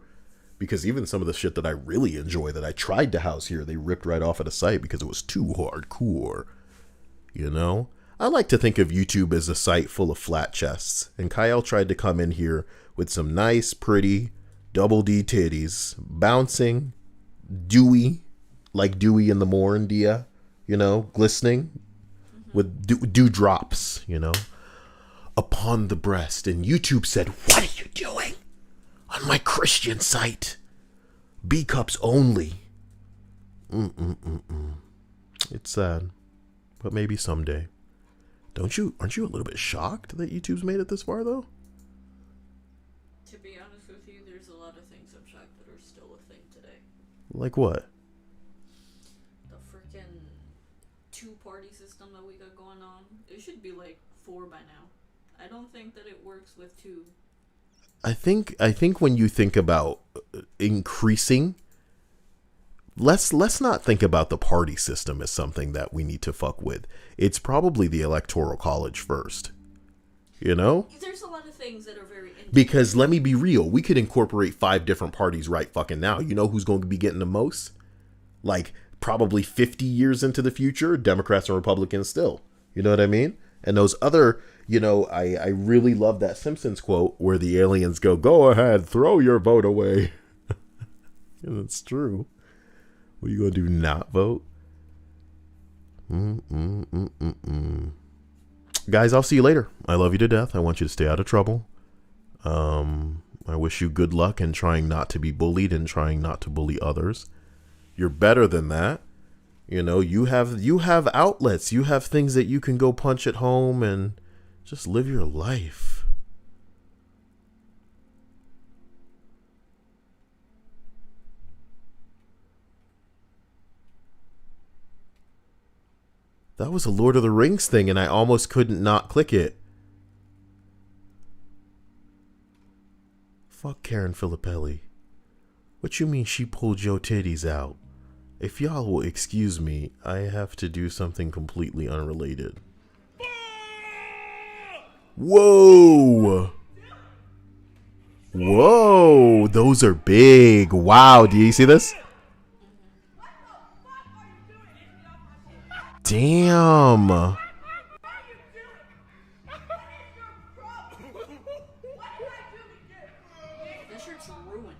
Because even some of the shit that I really enjoy that I tried to house here, they ripped right off of the site because it was too hardcore. You know? I like to think of YouTube as a site full of flat chests. And Kyle tried to come in here with some nice, pretty, double D titties, bouncing, dewy, like Dewey in the morn, Dia, you know, glistening with dewdrops, you know, upon the breast. And YouTube said, "What are you doing on my Christian site? B cups only." It's sad, but maybe someday. Aren't you a little bit shocked that YouTube's made it this far, though? To be honest with you, there's a lot of things I'm shocked that are still a thing today. Like what? The freaking 2-party system that we got going on. It should be like 4 by now. I don't think that it works with 2. I think when you think about increasing, let's not think about the party system as something that we need to fuck with. It's probably the electoral college first. You know? There's a lot of things that are very because let me be real, we could incorporate 5 different parties right fucking now. You know who's going to be getting the most? Like probably 50 years into the future, Democrats and Republicans still. You know what I mean? And those other, you know, I really love that Simpsons quote where the aliens go ahead, throw your vote away. And it's true. What are you going to do, not vote? Guys, I'll see you later. I love you to death. I want you to stay out of trouble. I wish you good luck in trying not to be bullied and trying not to bully others. You're better than that. You know, you have outlets. You have things that you can go punch at home and just live your life. That was a Lord of the Rings thing, and I almost couldn't not click it. Fuck Karen Filippelli. What you mean she pulled your titties out? If y'all will excuse me, I have to do something completely unrelated. Whoa! Whoa! Those are big. Wow, do you see this? Damn. shirt's ruined.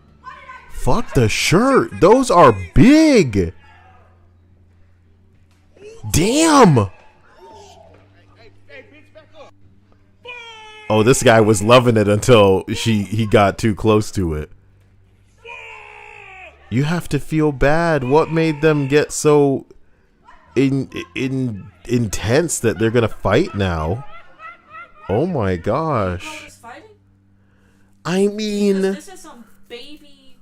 Fuck the shirt. Those are big. Damn. Oh, this guy was loving it until he got too close to it. You have to feel bad. What made them get so intense that they're gonna fight now? Oh my gosh. I mean, this is some baby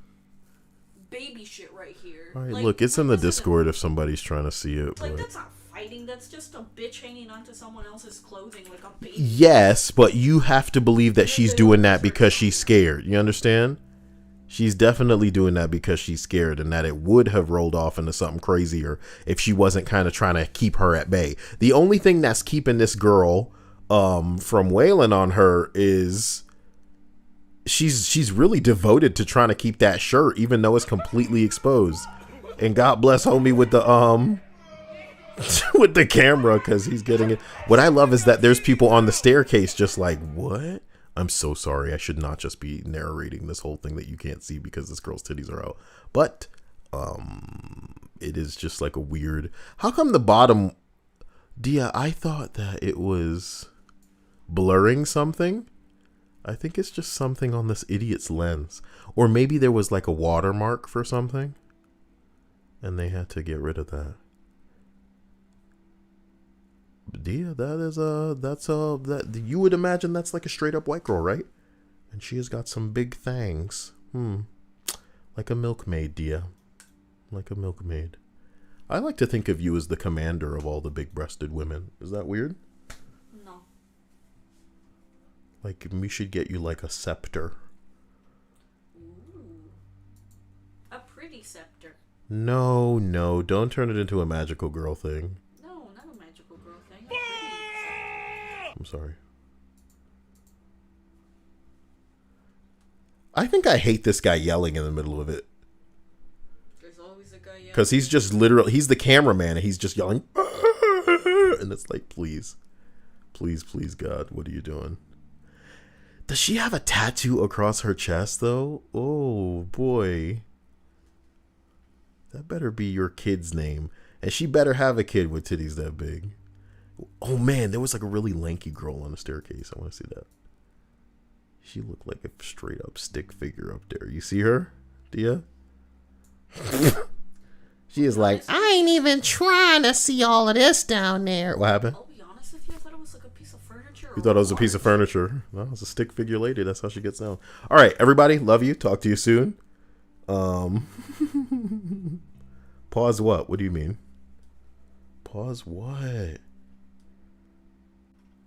shit right here. All right, like, look, it's in the Discord if somebody's trying to see it. Like, that's not fighting. That's just a bitch hanging onto someone else's clothing like a baby. Yes, but you have to believe that she's doing that because she's scared. You understand? She's definitely doing that because she's scared, and that it would have rolled off into something crazier if she wasn't kind of trying to keep her at bay. The only thing that's keeping this girl from wailing on her is she's really devoted to trying to keep that shirt, even though it's completely exposed. And God bless homie with the with the camera, because he's getting it. What I love is that there's people on the staircase just like, what? I'm so sorry. I should not just be narrating this whole thing that you can't see because this girl's titties are out. But it is just like a weird. How come the bottom? Dia, I thought that it was blurring something. I think it's just something on this idiot's lens. Or maybe there was like a watermark for something, and they had to get rid of that. Dia, that you would imagine that's like a straight up white girl, right? And she has got some big fangs. Like a milkmaid, Dia. Like a milkmaid. I like to think of you as the commander of all the big breasted women. Is that weird? No. Like, we should get you like a scepter. Ooh. A pretty scepter. No, don't turn it into a magical girl thing. No, not a magical girl thing. I'm sorry. I think I hate this guy yelling in the middle of it. There's always a guy yelling. Because he's just literally, he's the cameraman and he's just yelling. And it's like, please, God, what are you doing? Does she have a tattoo across her chest, though? Oh, boy. That better be your kid's name. And she better have a kid with titties that big. Oh, man, there was like a really lanky girl on the staircase. I want to see that. She looked like a straight up stick figure up there. You see her, Dia? She is like, I ain't even trying to see all of this down there. What happened? I'll be honest with you, I thought it was like a piece of furniture. You thought it was a piece of furniture? No, it's a stick figure lady. That's how she gets down. All right, everybody, love you. Talk to you soon. Pause what? What do you mean? Pause what?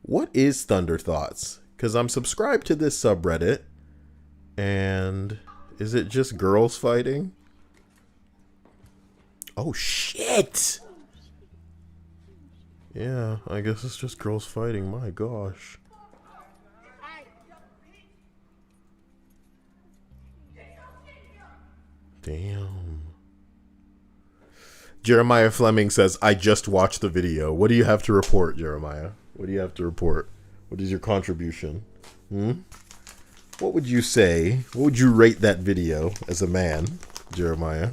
What is Thunder Thoughts? Because I'm subscribed to this subreddit. And is it just girls fighting? Oh, shit! Yeah, I guess it's just girls fighting. My gosh. Damn. Jeremiah Fleming says, I just watched the video. What do you have to report, Jeremiah? What do you have to report? What is your contribution? What would you say? What would you rate that video as a man, Jeremiah?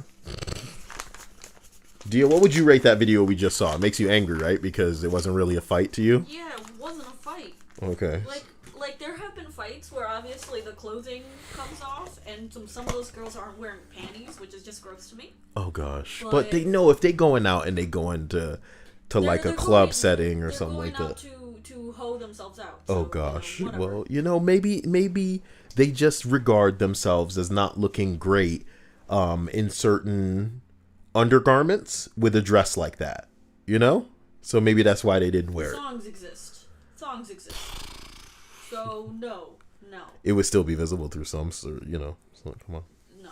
Dia, what would you rate that video we just saw? It makes you angry, right? Because it wasn't really a fight to you? Yeah, it wasn't a fight. Okay. Like there have been fights where obviously the clothing comes off and some of those girls aren't wearing panties, which is just gross to me. Oh gosh. But they know if they going out and they going to like a club setting or something like that. To hoe themselves out. So, gosh. Well, maybe they just regard themselves as not looking great in certain undergarments with a dress like that, so maybe that's why they didn't wear it. Songs exist so no it would still be visible through some, so come on. No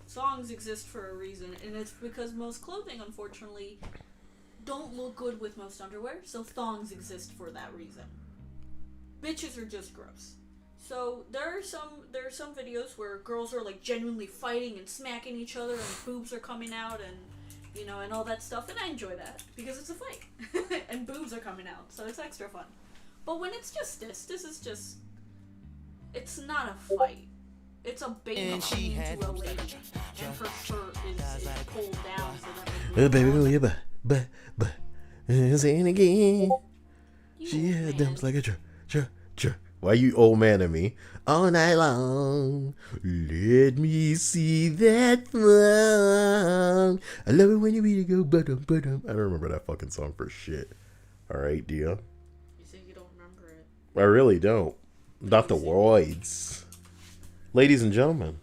Songs exist for a reason, and it's because most clothing unfortunately don't look good with most underwear, so thongs exist for that reason. Bitches are just gross. So there are some videos where girls are like genuinely fighting and smacking each other, and boobs are coming out, and and all that stuff, and I enjoy that because it's a fight, and boobs are coming out, so it's extra fun. But when it's just this is just, it's not a fight. It's a bane of pain to a lady, and her shirt is pulled down so that Oh, baby, but, saying again. She had dumps like a chur. Why you old man to me? All night long, let me see that fun. I love it when you really go ba-dum. I don't remember that fucking song for shit. All right, Dia. You say you don't remember it. I really don't. Not the words. Ladies and gentlemen,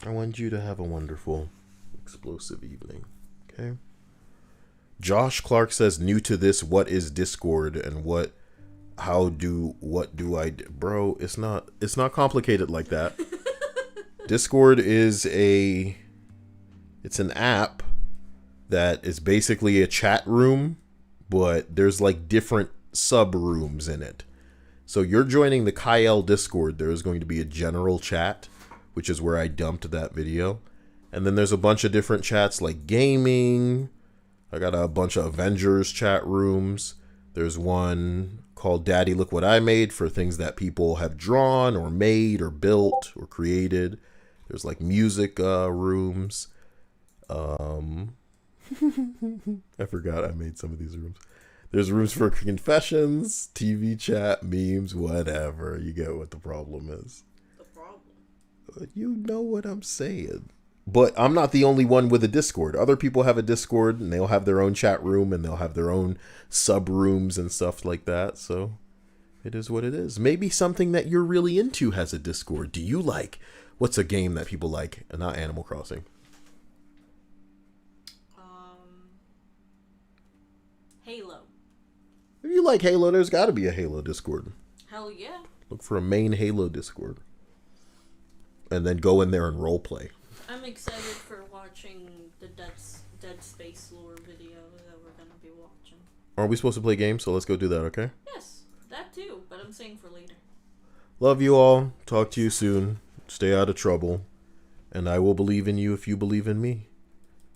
I want you to have a wonderful, explosive evening. Okay? Josh Clark says, new to this, what is Discord and what do I do? Bro, it's not complicated like that. Discord is it's an app that is basically a chat room, but there's like different sub rooms in it. So you're joining the Kyle Discord. There is going to be a general chat, which is where I dumped that video. And then there's a bunch of different chats like gaming. I got a bunch of Avengers chat rooms. There's one called Daddy Look What I Made for things that people have drawn or made or built or created. There's like music rooms. I forgot I made some of these rooms. There's rooms for confessions, TV chat, memes, whatever. You get what the problem is. The problem? You know what I'm saying. But I'm not the only one with a Discord. Other people have a Discord, and they'll have their own chat room, and they'll have their own sub rooms and stuff like that. So it is what it is. Maybe something that you're really into has a Discord. Do you like? What's a game that people like? Not Animal Crossing. Halo. If you like Halo, there's got to be a Halo Discord. Hell yeah. Look for a main Halo Discord. And then go in there and roleplay. I'm excited for watching the Dead Space lore video that we're going to be watching. Aren't we supposed to play games? So let's go do that, okay? Yes, that too, but I'm saying for later. Love you all. Talk to you soon. Stay out of trouble. And I will believe in you if you believe in me.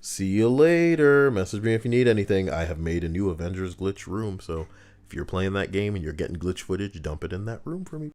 See you later. Message me if you need anything. I have made a new Avengers glitch room, so if you're playing that game and you're getting glitch footage, dump it in that room for me.